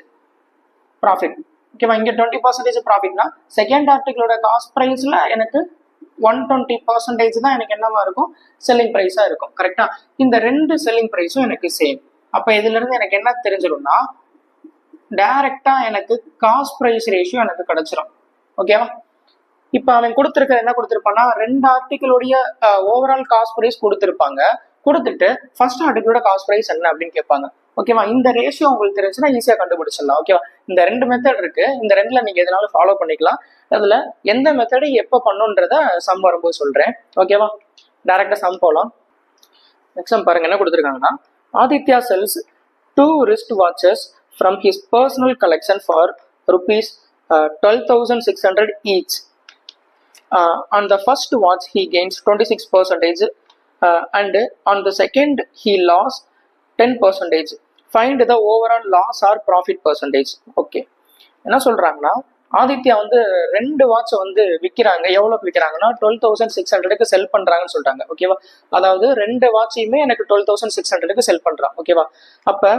ப்ராஃபிட். ஓகேவா. இங்க 20% ப்ராஃபிட்னா செகண்ட் ஆர்டிகளோட காஸ்ட் பிரைஸ்ல எனக்கு 120% தான் எனக்கு என்னவா இருக்கும், செல்லிங் பிரைஸா இருக்கும். கரெக்டா. இந்த ரெண்டு செல்லிங் பிரைஸும் எனக்கு சேம். அப்ப இதுல இருந்து எனக்கு என்ன தெரிஞ்சிடும்னா டைரக்டா எனக்கு காஸ்ட் பிரைஸ் ரேஷியோ எனக்கு கிடைச்சிடும். ஓகேவா. இப்ப அவன் கொடுத்துருக்க என்ன கொடுத்துருப்பான்னா ரெண்டு ஆர்டிகளுடைய ஓவரால் காஸ்ட் பிரைஸ் கொடுத்துருப்பாங்க. கொடுத்துட்டு ஃபர்ஸ்ட் ஆர்டிகளோட காஸ்ட் பிரைஸ் என்ன அப்படின்னு கேட்பாங்க. ஓகேவா. இந்த ரேஷியோ உங்களுக்கு தெரிஞ்சுன்னா ஈஸியா கண்டுபிடிச்சிடலாம். ஓகேவா. இந்த ரெண்டு மெத்தட் இருக்கு. இந்த ரெண்டுல நீங்க எதனாலும் ஃபாலோ பண்ணிக்கலாம். அதுல எந்த மெத்தடை எப்ப பண்ணுன்றத சம் வரும்போது சொல்றேன். ஓகேவா. டைரக்டா சம் போலாம். நெக்ஸ்ட் சம் பாருங்க என்ன கொடுத்துருக்காங்கன்னா Aditya cells 2 wrist watches from his personal collection for rupees 12,600 each. On the first watch he gains 26%, and on the second he lost 10%. Find the overall loss or profit percentage. Okay. என்ன சொல்றாங்கன்னா ஆதித்யா வந்து ரெண்டு watch வந்து விற்கிறாங்க. எவ்வளவுக்கு விற்கிறாங்கன்னா 12,600க்கு செல் பண்றாங்கன்னு சொல்றாங்க. ஓகேவா. அதாவது ரெண்டு வாட்சையுமே எனக்கு 12,600க்கு செல் பண்றான். ஓகேவா. அப்ப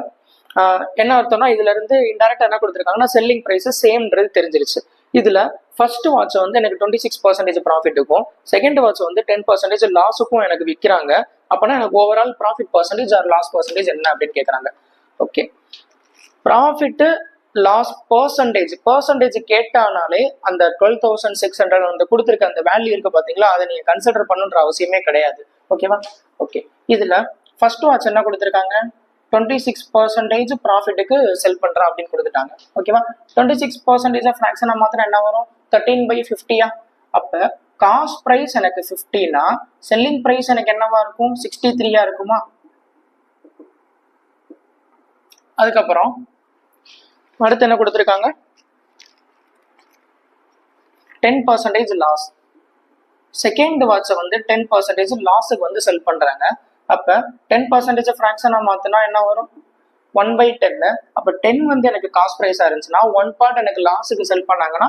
என்ன அர்த்தம்னா இதுல இருந்து இன்டைரக்டா என்ன கொடுத்துருக்காங்கன்னா செல்லிங் பிரைஸ் சேம்ன்றது தெரிஞ்சிருச்சு. இதுல ஃபர்ஸ்ட் வாட்ச் வந்து எனக்கு 26% ப்ராஃபிட்டுக்கும் செகண்ட் வாட்ச் வந்து 10% லாஸுக்கும் எனக்கு விற்கிறாங்க. அப்பனா எனக்கு overall profit percentage or loss percentage என்ன அப்படின்னு கேட்கறாங்க. ஓகே. ப்ராஃபிட் லாஸ் பர்சன்டேஜ் கேட்டானாலே அந்த 12,600 வந்து கொடுத்துருக்க அந்த வேல்யூ இருக்கு பாத்தீங்களா, அதை நீங்க கன்சிடர் பண்ணுன்ற அவசியமே கிடையாது. ஓகேவா. ஓகே. இதுல ஃபர்ஸ்ட் வாட்ச் என்ன கொடுத்துருக்காங்க 26% ப்ராஃபிட்டுக்கு செல் பண்றான் அப்படின்னு கொடுத்துட்டாங்க. ஓகேவா. 26% ஃபிராக்ஷனா மாத்திரம் என்ன வரும் 13/50. அப்ப காஸ்ட் பிரைஸ் எனக்கு 50னா செல்லிங் பிரைஸ் எனக்கு என்னவா இருக்கும் 63 இருக்குமா. அதுக்கப்புறம் அடுத்து என்ன கொடுத்துருக்காங்க 10% லாஸ். செகண்ட் வாட்சை வந்து 10% லாஸுக்கு வந்து செல் பண்றாங்க. அப்ப 10% ஃபிராக்ஷனா மாத்தினா என்ன வரும் 1/10. அப்ப 10 வந்து எனக்கு காஸ்ட் பிரைஸா இருந்துச்சுன்னா 1 பார்ட் எனக்கு லாஸுக்கு செல் பண்ணாங்கன்னா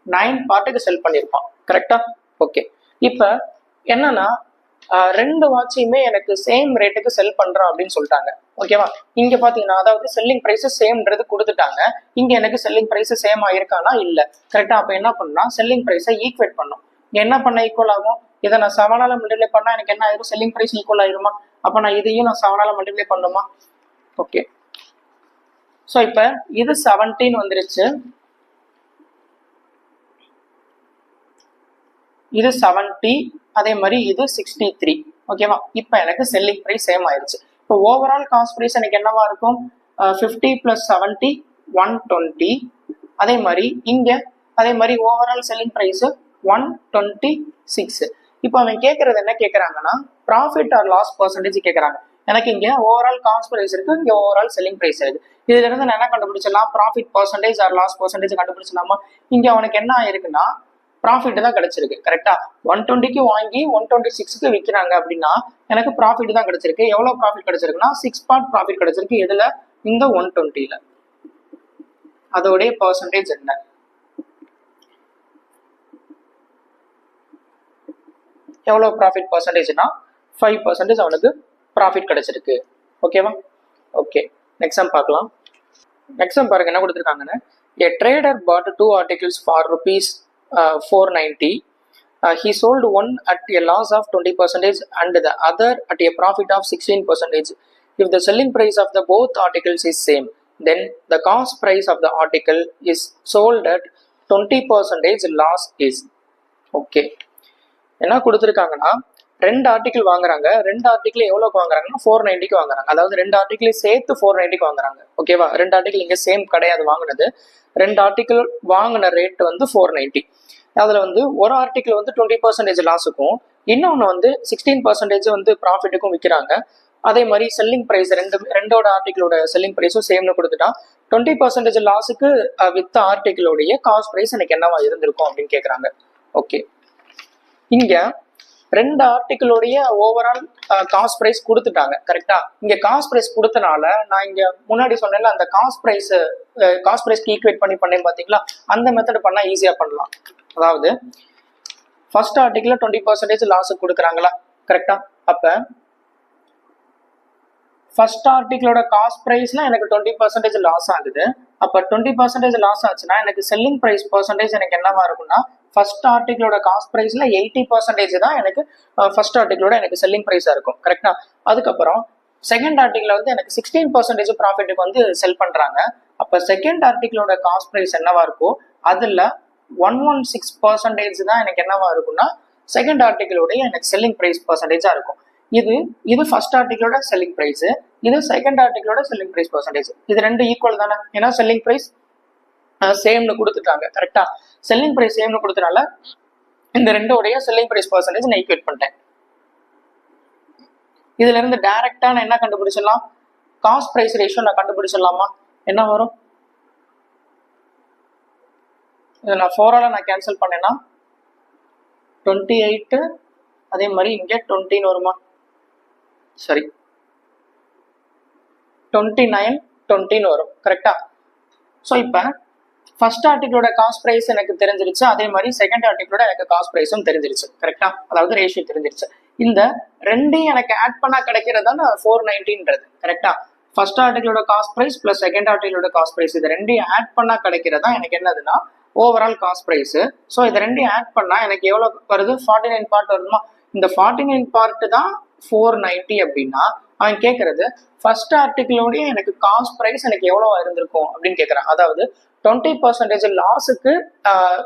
9 பார்ட்டுக்கு செல் பண்ணிருப்பான். கரெக்டா. ஓகே. இப்ப என்னன்னா ரெண்டு வாட்சையுமே எனக்கு சேம் ரேட்டுக்கு செல் பண்றோம் அப்படின்னு சொல்லிட்டாங்க. ஓகேவா? இங்க பாத்தீங்கன்னா அதாவது செல்லிங் பிரைஸ் சேம்ன்றது கொடுத்துட்டாங்க. இங்க எனக்கு செல்லிங் பிரைஸ் சேம் ஆயிருக்கானா இல்ல. கரெக்டா? அப்ப என்ன பண்ணா செல்லிங் பிரைஸை ஈக்குவேட் பண்ணும். என்ன பண்ண ஈக்குவல் ஆகும்? இதை நான் 7ஆல மல்டிப்ளை பண்ணா எனக்கு என்ன ஆயிரும்? செல்லிங் பிரைஸ் ஈக்குவல் ஆயிருமா? அப்ப நான் இதையும் நான் 7ஆல மல்டிப்ளை பண்ணுமா? ஓகே. ஸோ இப்ப இது 17 வந்துருச்சு, இது 70, அதே மாதிரி இது 63. ஓகேவா? இப்போ எனக்கு செல்லிங் பிரைஸ் சேம் ஆயிருச்சு. இப்போ ஓவரால் காஸ்ட் பிரைஸ் எனக்கு என்னவா இருக்கும்? 50 + 70 120. அதே மாதிரி இங்க அதே மாதிரி ஓவரால் செல்லிங் பிரைஸ் 126. இப்போ அவன் கேட்கறது என்ன கேட்கறாங்கன்னா ப்ராஃபிட் ஆர் லாஸ் பர்சன்டேஜ் கேட்கறாங்க. எனக்கு இங்க ஓவரால் காஸ்ட் பிரைஸ் இருக்கு, இங்க ஓவரால் செல்லிங் பிரைஸ் இருக்கு. இதுல இருந்து நான் என்ன கண்டுபிடிச்சலாம்? Profit percentage or loss percentage கண்டுபிடிச்சலாமா? இங்க அவனுக்கு என்ன ஆயிருக்குன்னா ப்ராஃபிட் தான் கிடைச்சிருக்கு. கரெக்டா? 120க்கு வாங்கி 126க்கு விற்கிறாங்க அப்படின்னா எனக்கு ப்ராஃபிட் தான் கிடைச்சிருக்கு. எவ்வளவு ப்ராஃபிட் கிடைச்சிருக்குன்னா 6 பார்ட் ப்ராஃபிட் கிடைச்சிருக்கு. எதுல? இந்த 120ல. அதோடைய பர்சன்டேஜ் என்ன? எவ்வளவு ப்ராஃபிட் பர்சன்டேஜ்னா 5% அவனுக்கு ப்ராஃபிட் கிடைச்சிருக்கு. ஓகேவா? ஓகே, நெக்ஸ்ட் சம் பார்க்கலாம். நெக்ஸ்ட் சம் பாருங்க என்ன கொடுத்துருக்காங்கன்னா, a trader bought 2 articles for rupees 490. He sold one at a loss of 20% and the other at a profit of 16%. If the selling price of the both articles is same, then the cost price of the article is sold at 20% loss is. Okay. என்ன கொடுத்துருக்காங்கன்னா, 2 article வாங்குறாங்க. 2 article எவ்வளோக்கு வாங்குறாங்கன்னா 490க்கு வாங்குறாங்க. அதாவது 2 ஆர்டிகிளையும் சேர்த்து 490க்கு வாங்குறாங்க. ஓகேவா? 2 article இங்கே சேம் கிடையாது வாங்கினது. 2 ஆர்டிகிள் வாங்கின ரேட் வந்து 490. அதில் வந்து ஒரு ஆர்டிகிள் வந்து 20% லாஸுக்கும், இன்னொன்று வந்து 16% வந்து ப்ராஃபிட்டுக்கும் விற்கிறாங்க. அதே மாதிரி செல்லிங் ப்ரைஸ் ரெண்டோட ஆர்டிகிளோட செல்லிங் ப்ரைஸும் சேம்னு கொடுத்துட்டா 20% லாஸுக்கு வித்த ஆர்டிகிளோடைய காஸ்ட் ப்ரைஸ் எனக்கு என்னவா இருந்திருக்கும் அப்படின்னு கேட்குறாங்க. ஓகே, இங்க 2 ஆர்டிகிளோடைய ஓவரால் காஸ்ட் பிரைஸ் கொடுத்துட்டாங்க. கரெக்டா? இங்க காஸ்ட் பிரைஸ் கொடுத்தனால நான் இங்க முன்னாடி சொன்னேன்ல அந்த காஸ்ட் பிரைஸ்க்கு ஈக்குவேட் பண்ணி பண்ணேன் பாத்தீங்களா? அந்த மெத்தட் பண்ணா ஈஸியா பண்ணலாம். அதாவது ஃபர்ஸ்ட் ஆர்டிகிள் 20% லாஸ் கொடுக்குறாங்களா? கரெக்டா? அப்ப ஃபர்ஸ்ட் ஆர்டிகிளோட காஸ்ட் பிரைஸ்ல எனக்கு 20% லாஸ் ஆகுது. அப்ப 20% லாஸ் ஆச்சுன்னா எனக்கு செல்லிங் பிரைஸ் பர்சன்டேஜ் எனக்கு என்னவா இருக்கும்னா ஃபர்ஸ்ட் ஆர்டிகிளோட காஸ்ட் பிரைஸ்ல 80% தான் எனக்கு ஃபர்ஸ்ட் ஆர்டிகிளோட எனக்கு செல்லிங் பிரைஸா இருக்கும். கரெக்டா? அதுக்கப்புறம் செகண்ட் ஆர்டிகிள் வந்து எனக்கு 16% ப்ராஃபிட்டுக்கு வந்து செல் பண்றாங்க. அப்ப செகண்ட் ஆர்டிகிளோட காஸ்ட் பிரைஸ் என்னவா இருக்கும்? அதுல 116% தான் எனக்கு என்னவா இருக்கும்னா செகண்ட் ஆர்டிகிளோடைய எனக்கு செல்லிங் பிரைஸ் பர்சன்டேஜா இருக்கும். இது ஃபர்ஸ்ட் ஆர்டிகிளோட செல்லிங் பிரைஸ், இது செகண்ட் ஆர்டிகிளோட செல்லிங் பிரைஸ் பர்சன்டேஜ். இது ரெண்டு ஈக்குவல் தானே? ஏன்னா செல்லிங் பிரைஸ் சேம்னு கொடுத்துட்டாங்க. கரெக்டா? செல்லிங் பிரைஸ் சேம்னு கொடுத்தனால இந்த ரெண்டோடைய செல்லிங் பிரைஸ் பர்சன்டேஜ் நான் ஈக்குவேட் பண்ணிட்டேன். இதுல இருந்து டைரக்டா நான் என்ன கண்டுபிடிச்சிடலாம்? காஸ்ட் பிரைஸ் ரேஷியோ நான் கண்டுபிடிச்சிடலாமா? என்ன வரும்? இதை நான் 4ஆல நான் கேன்சல் பண்ணேன்னா 28, அதே மாதிரி இங்க 20 வருமா? சரி, 29 20 வரும். கரெக்டா? ஸோ இப்போ ஃபர்ஸ்ட் ஆர்டிகிளோட காஸ்ட் பிரைஸ் எனக்கு தெரிஞ்சிருச்சு, அதே மாதிரி செகண்ட் ஆர்டிகிளோட எனக்கு காஸ்ட் பிரைஸும் தெரிஞ்சிருச்சு. கரெக்டா? அதாவது ரேஷியோ தெரிஞ்சிருச்சு. இந்த ரெண்டையும் எனக்கு ஆட் பண்ணா கிடைக்கிறது தான் 490ன்றது. கரெக்டா? ஃபர்ஸ்ட் ஆர்டிகிளோட காஸ்ட் பிரைஸ் பிளஸ் செகண்ட் ஆர்டிகிளோட காஸ்ட் பிரைஸ், இது ரெண்டையும் ஆட் பண்ணா கிடைக்கிறதா எனக்கு என்னதுன்னா ஓவரால் காஸ்ட் பிரைஸ். ஸோ இது ரெண்டையும் ஆட் பண்ணா எனக்கு எவ்வளவு வருது? 49 பார்ட் வருமா? இந்த 49 பார்ட் தான் 490 அப்படின்னா அவன் கேட்கறது ஃபர்ஸ்ட் ஆர்டிகிளோடைய எனக்கு காஸ்ட் பிரைஸ் எனக்கு எவ்வளவு இருந்திருக்கும் அப்படின்னு கேட்கறான். அதாவது 20% லாஸுக்கு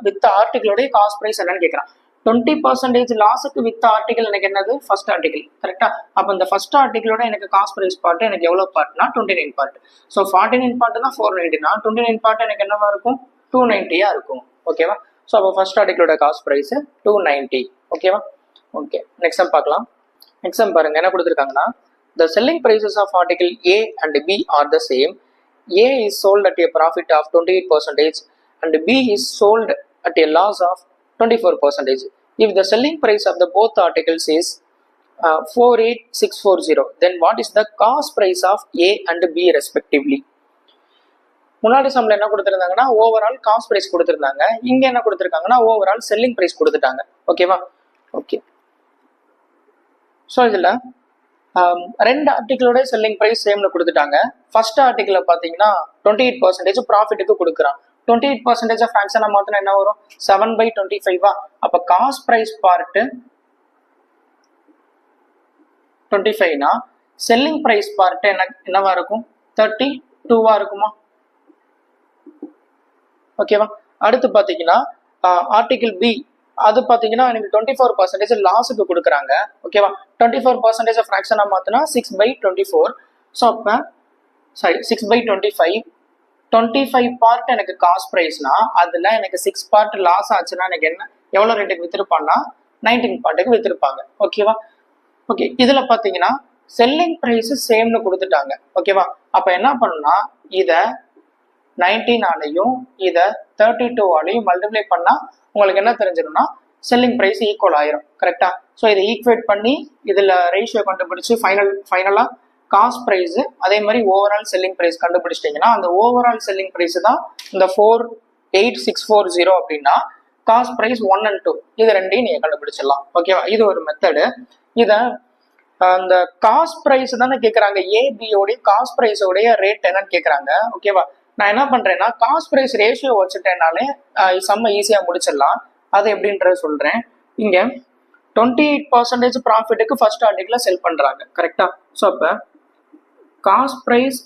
வித் ஆர்டிகிளோடைய காஸ்ட் பிரைஸ் என்னன்னு கேட்கறான். 20% லாஸுக்கு வித் ஆர்டிகிள் எனக்கு என்னது? First article. கரெக்டா? அப்போ இந்த ஃபர்ஸ்ட் ஆர்டிகிளோட எனக்கு காஸ்ட் பிரைஸ் பார்ட் எனக்கு எவ்வளவு பார்ட்னா 29 பார்ட். ஸோ 49 பார்ட் தான் 490னா 29 பார்ட் எனக்கு என்னவா இருக்கும்? 290 இருக்கும். ஓகேவா? ஸோ அப்போ ஃபர்ஸ்ட் ஆர்டிகிளோட காஸ்ட் பிரைஸ் 290. ஓகேவா? ஓகே, நெக்ஸ்ட் சம் பார்க்கலாம். நெக்ஸ்ட் சம் பாருங்க என்ன கொடுத்துருக்காங்கன்னா, the selling prices of article A and B are the same. A is sold at a profit of 28% and B is sold at a loss of 24%. If the selling price of the both articles is 48640, then what is the cost price of A and B respectively? முன்னாடி சம்ல என்ன கொடுத்துருந்தாங்கன்னா overall cost price கொடுத்துருந்தாங்க. இங்க என்ன கொடுத்துருக்காங்கன்னா overall selling price கொடுத்துட்டாங்க. ஓகேவா? Okay, so இதில் ரெண்டு ஆர்டிகிளோட செல்லிங் ப்ரைஸ் சேம்ல கொடுத்துட்டாங்க. ஃபர்ஸ்ட் ஆர்டிகிள் பார்த்தீங்கன்னா 28% ப்ராஃபிட்டுக்கு கொடுக்குறான். 28% ஃப்ராக்ஷனாக மாற்றினா என்ன வரும்? 7/25. அப்போ காஸ்ட் ப்ரைஸ் பார்ட்டு 25னா செல்லிங் ப்ரைஸ் பார்ட்டு என்னவா இருக்கும்? 32 இருக்குமா? ஓகேவா. அடுத்து பார்த்தீங்கன்னா ஆர்டிகிள் பி, அது பார்த்தீங்கன்னா எனக்கு 24% லாஸுக்கு கொடுக்குறாங்க. ஓகேவா. 24% ஃப்ராக்ஷனாக மாற்றினா 6/24. ஸோ அப்போ 6/25. 25 பார்ட் எனக்கு காஸ்ட் ப்ரைஸ்னா அதில் எனக்கு 6 பார்ட் லாஸ் ஆச்சுன்னா எனக்கு எவ்வளோ ரேட்டுக்கு விற்றுருப்பான்னா 19 பார்ட்டுக்கு விற்றுருப்பாங்க. ஓகேவா. ஓகே, இதில் பார்த்தீங்கன்னா செல்லிங் ப்ரைஸ் சேம்னு கொடுத்துட்டாங்க. ஓகேவா. அப்போ என்ன பண்ணுன்னா இதை 19ஆலையும் இதை 32ஆலையும் மல்டிப்ளை பண்ணால் உங்களுக்கு என்ன தெரிஞ்சிடும்னா செல்லிங் ப்ரைஸ் ஈக்குவல் ஆயிரும். கரெக்டா. ஸோ இதை ஈக்குவேட் பண்ணி இதில் ரேஷியோ கண்டுபிடிச்சு ஃபைனலாக காஸ்ட் ப்ரைஸ் அதே மாதிரி ஓவரால் செல்லிங் ப்ரைஸ் கண்டுபிடிச்சிட்டிங்கன்னா அந்த ஓவரால் செல்லிங் ப்ரைஸ் தான் இந்த 48640 அப்படின்னா காஸ்ட் ப்ரைஸ் 1 and 2 இது ரெண்டையும் நீங்கள் கண்டுபிடிச்சிடலாம். ஓகேவா. இது ஒரு மெத்தடு. இதை அந்த காஸ்ட் ப்ரைஸ் தானே கேட்குறாங்க, ஏபியோடைய காஸ்ட் ப்ரைஸோடைய ரேட் என்னன்னு கேட்குறாங்க. ஓகேவா. நான் என்ன பண்ணுறேன்னா காஸ்ட் ப்ரைஸ் ரேஷியோ வச்சுட்டேனாலே செம்ம ஈஸியாக முடிச்சிடலாம். அது எப்படின்றத சொல்கிறேன். இங்கே 28% ப்ராஃபிட்டுக்கு ஃபர்ஸ்ட் ஆர்டிகிளில் செல் பண்ணுறாங்க. கரெக்டாக. ஸோ அப்போ காஸ்ட் ப்ரைஸ்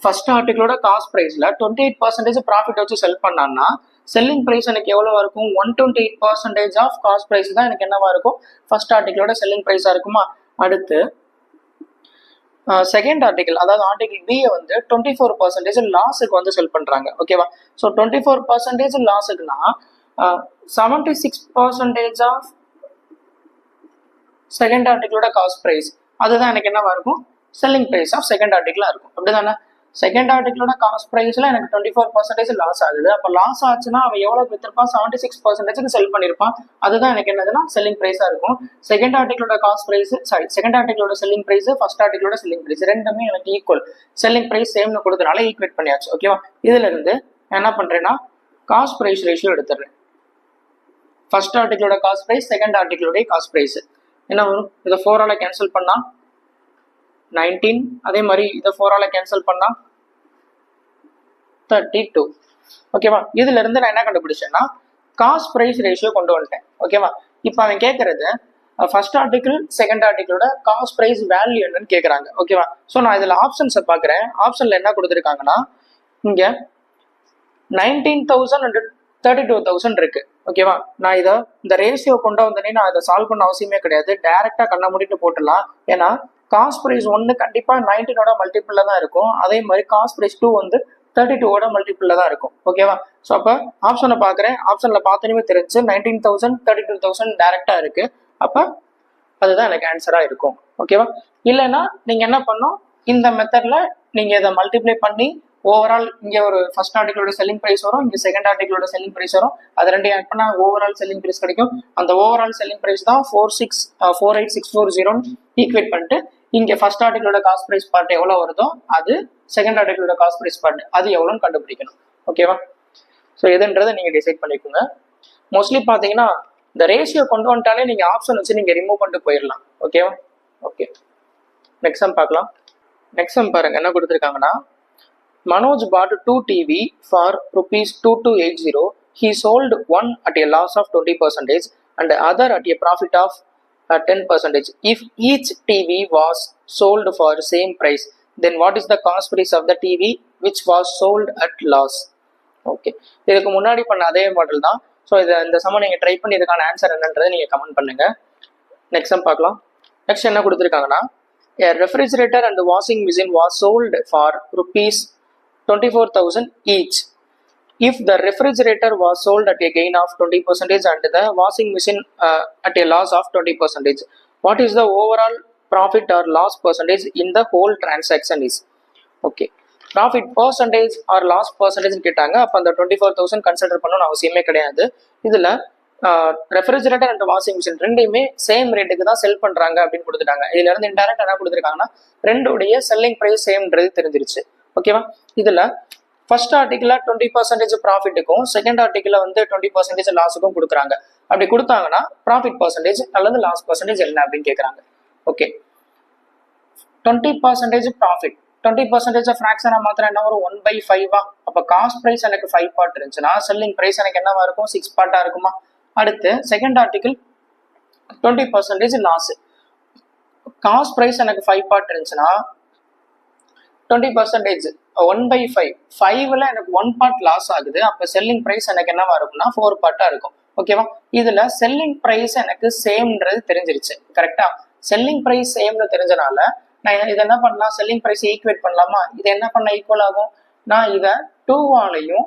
ஃபர்ஸ்ட் ஆர்டிகிளோட காஸ்ட் ப்ரைஸில் 28% ப்ராஃபிட் வச்சு செல் பண்ணான்னா செல்லிங் ப்ரைஸ் எனக்கு எவ்வளோ இருக்கும்? 128% ஆஃப் காஸ்ட் ப்ரைஸ் தான் எனக்கு என்னவா இருக்கும்? ஃபர்ஸ்ட் ஆர்டிகிளோட செல்லிங் ப்ரைஸாக இருக்குமா? அடுத்து செகண்ட் ஆர்டிகிள், அதாவது ஆர்டிகிள் பியை வந்து 24% லாஸுக்கு வந்து செல் பண்ணுறாங்க. ஓகேவா. ஸோ 24% லாஸுக்குன்னா 76% ஆஃப் செகண்ட் ஆர்டிகிளோட காஸ்ட் ப்ரைஸ் அதுதான் எனக்கு என்னவா இருக்கும்? செல்லிங் ப்ரைஸ் ஆஃப் செகண்ட் ஆர்டிகிளாக இருக்கும். அப்படிதானே. செகண்ட் ஆர்டிகிளோட காஸ்ட் ப்ரைஸில் எனக்கு 24% லாஸ் ஆகுது. அப்போ லாஸ் ஆச்சுன்னா அவன் எவ்வளோ விற்றுருப்பான்? 76% செல் பண்ணியிருப்பான். அதுதான் எனக்கு என்னதுன்னா செல்லிங் ப்ரைஸாக இருக்கும். செகண்ட் ஆர்டிகிளோட காஸ்ட் ப்ரைஸ் செகண்ட் ஆர்டிகிளோட செல்லிங் ப்ரைஸ் ஃபர்ஸ்ட் ஆர்டிகிளோட செல்லிங் ப்ரைஸ் ரெண்டுமே எனக்கு ஈக்குவல். செல்லிங் ப்ரைஸ் சேம்னு கொடுத்தனால ஈக்குவேட் பண்ணியாச்சு. ஓகேவா. இதுல இருந்து என்ன பண்றேன்னா காஸ்ட் ப்ரைஸ் ரேஷியோ எடுத்துடுறேன். ஃபர்ஸ்ட் ஆர்டிகிளோட காஸ்ட் ப்ரைஸ் செகண்ட் ஆர்டிகிளோட காஸ்ட் ப்ரைஸ் என்ன வரும்? இதை 4ஆல கேன்சல் பண்ணா 19, அதே மாதிரி இதை 4ஆல கேன்சல் பண்ணா 32. ஓகேவா. இதுல இருந்து நான் என்ன கண்டுபிடிச்சேன்னா காஸ்ட் ப்ரைஸ் ரேஷியோ கொண்டு வந்துட்டேன். ஓகேவா. இப்போ அவன் கேட்கறது ஃபர்ஸ்ட் ஆர்டிகிள் செகண்ட் ஆர்டிகிளோட காஸ்ட் ப்ரைஸ் வேல்யூ என்னன்னு கேட்குறாங்க. ஓகேவா. ஸோ நான் இதில் ஆப்ஷன்ஸை பார்க்குறேன். ஆப்ஷனில் என்ன கொடுத்துருக்காங்கன்னா இங்கே 19,000 and 32,000 இருக்கு. ஓகேவா. நான் இதை இந்த ரேஷியோ கொண்டு வந்தேனே நான் இதை சால்வ் பண்ண அவசியமே கிடையாது. டைரெக்டாக கண்ணை மூடிட்டு போட்டுடலாம். ஏன்னா காஸ்ட் ப்ரைஸ் 1 கண்டிப்பாக 19ஓட மல்டிபிளில் தான் இருக்கும். அதே மாதிரி காஸ்ட் ப்ரைஸ் 2 வந்து 32ஓட மல்டிபிளில் தான் இருக்கும். ஓகேவா. ஸோ அப்போ ஆப்ஷனை பார்க்குறேன். ஆப்ஷனில் பார்த்தோன்னே தெரிஞ்சு 19,000 32,000 டைரெக்டாக இருக்குது. அப்போ அதுதான் எனக்கு ஆன்சராக இருக்கும். ஓகேவா. இல்லைன்னா நீங்கள் என்ன பண்ணணும், இந்த மெத்தடில் நீங்கள் இதை மல்டிப்ளை பண்ணி ஓவரால் இங்கே ஒரு ஃபர்ஸ்ட் ஆர்டிகிளோட செல்லிங் ப்ரைஸ் வரும், இங்கே செகண்ட் ஆர்டிகிளோட செல்லிங் ப்ரைஸ் வரும். அது ரெண்டையும் ஆட் பண்ணால் ஓவரால் செல்லிங் ப்ரைஸ் கிடைக்கும். அந்த ஓவரால் செல்லிங் ப்ரைஸ் தான் 48640 ஈக்குவேட் பண்ணிட்டு இங்கே ஃபர்ஸ்ட் ஆர்டிகிளோட காஸ்ட் ப்ரைஸ் பார்ட் எவ்வளோ வருதோ அது செகண்ட் ஆர்டிகிளோட காஸ்ட் ப்ரைஸ் பார்ட் அது எவ்வளோன்னு கண்டுபிடிக்கணும். ஓகேவா. ஸோ எதுன்றதை நீங்கள் டிசைட் பண்ணிக்கோங்க. மோஸ்ட்லி பார்த்தீங்கன்னா இந்த ரேஷியோ கொண்டு வந்துட்டாலே நீங்கள் ஆப்ஷன் வச்சு நீங்கள் ரிமூவ் பண்ணிட்டு போயிடலாம். ஓகேவா. ஓகே, நெக்ஸ்ட் சம் பார்க்கலாம். நெக்ஸ்ட் சம் பாருங்க என்ன கொடுத்துருக்காங்கன்னா Manoj bought 2 TV for ₹2280. He sold one at a loss of 20% and the other at a profit of 10%. If each TV was sold for the same price, then what is the cost price of the TV which was sold at loss? Okay, இதுக்கு முன்னாடி பண்ண அதே model தான். So இந்த சம நீங்கள் try பண்ணி இதுக்கான ஆன்சர் என்னன்றதை நீங்கள் கமெண்ட் பண்ணுங்க. நெக்ஸ்ட் சம் பார்க்கலாம். நெக்ஸ்ட் என்ன கொடுத்துருக்காங்கன்னா a refrigerator and washing machine was sold for ₹24,000 each. If the refrigerator was sold at a gain of 20% and the washing machine at a loss of 20%, what is the overall profit or loss percentage in the whole transaction is? Okay, profit percentage or loss percentage கேட்டாங்க. அப்போ அந்த 24,000 consider பண்ணணும்னு அவசியமே கிடையாது. இதில் refrigerator and washing machine ரெண்டையுமே same ரேட்டுக்கு தான் செல் பண்ணுறாங்க அப்படின்னு கொடுத்துட்டாங்க. இதுல இருந்து இன்டெரக்ட் என்ன கொடுத்துருக்காங்கன்னா ரெண்டுடைய செல்லிங் ப்ரைஸ் சேம்ன்றது தெரிஞ்சிருச்சு. ஓகேவா. இதில் ஃபர்ஸ்ட் ஆர்டிகிளில் 20% ப்ராஃபிட்டுக்கும் செகண்ட் ஆர்டிகிளில் வந்து 20% லாஸுக்கும் கொடுக்குறாங்க. அப்படி கொடுத்தாங்கன்னா ப்ராஃபிட் பர்சன்டேஜ் அல்லது லாஸ் பர்சன்டேஜ் என்ன அப்படின்னு கேட்குறாங்க. ஓகே, 20% ப்ராஃபிட், 20% ஃப்ராக்ஷனா மாத்திரம் என்ன வரும், 1/5. அப்போ காஸ்ட் ப்ரைஸ் எனக்கு 5 பார்ட் இருந்துச்சுன்னா செல்லிங் ப்ரைஸ் எனக்கு என்னவா இருக்கும், 6 பார்ட்டா இருக்குமா. அடுத்து second article 20% loss. Cost price எனக்கு 5 பார்ட் இருந்துச்சுன்னா 20% 1/5, 5ல எனக்கு 1 பார்ட் லாஸ் ஆகுது. அப்போ செல்லிங் ப்ரைஸ் எனக்கு என்னவா இருக்கும்னா 4 பார்ட்டா இருக்கும். ஓகேவா. இதுல செல்லிங் ப்ரைஸ் எனக்கு சேம்ன்றது தெரிஞ்சிருச்சு. கரெக்டா. செல்லிங் ப்ரைஸ் சேம்னு தெரிஞ்சனால நான் இதை என்ன பண்ணலாம், செல்லிங் ப்ரைஸ் ஈக்குவேட் பண்ணலாமா. இதை என்ன பண்ண ஈக்குவல் ஆகும், நான் இதை 2ஆலையும்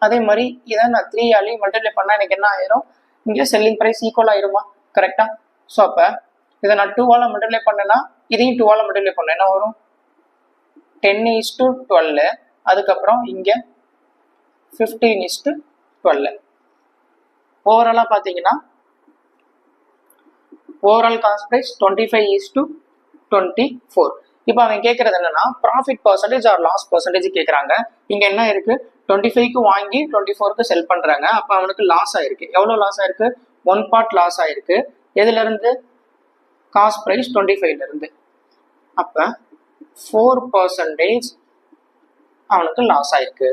அதே மாதிரி இதை நான் 3ஆலையும் மல்டிப்ளை பண்ணா எனக்கு என்ன ஆயிரும், இங்கே செல்லிங் ப்ரைஸ் ஈக்குவல் ஆயிருமா. கரெக்டா. ஸோ அப்போ இதை நான் 2ஆல மல்டிப்ளை பண்ணேன்னா இதையும் 2ஆல மல்டிப்ளை பண்ண என்ன வரும், 10:12. அதுக்கப்புறம் இங்க 15:12. ஓவராலா பாத்தீங்கன்னா ஓவரால் காஸ்ட் பிரைஸ் 25:24. இப்போ அவன் கேட்கறது என்னன்னா profit percentage or loss percentage கேட்கறாங்க. இங்க என்ன இருக்கு, 25க்கு வாங்கி 24க்கு செல் பண்றாங்க. அப்ப அவனுக்கு லாஸ் ஆயிருக்கு. எவ்வளவு லாஸ் ஆயிருக்கு, 1 பார்ட் லாஸ் ஆயிருக்கு. எதுல இருந்து, காஸ்ட் பிரைஸ் 25ல இருந்து. அப்ப 4% அவனுக்கு லாஸ் ஆயிருக்கு.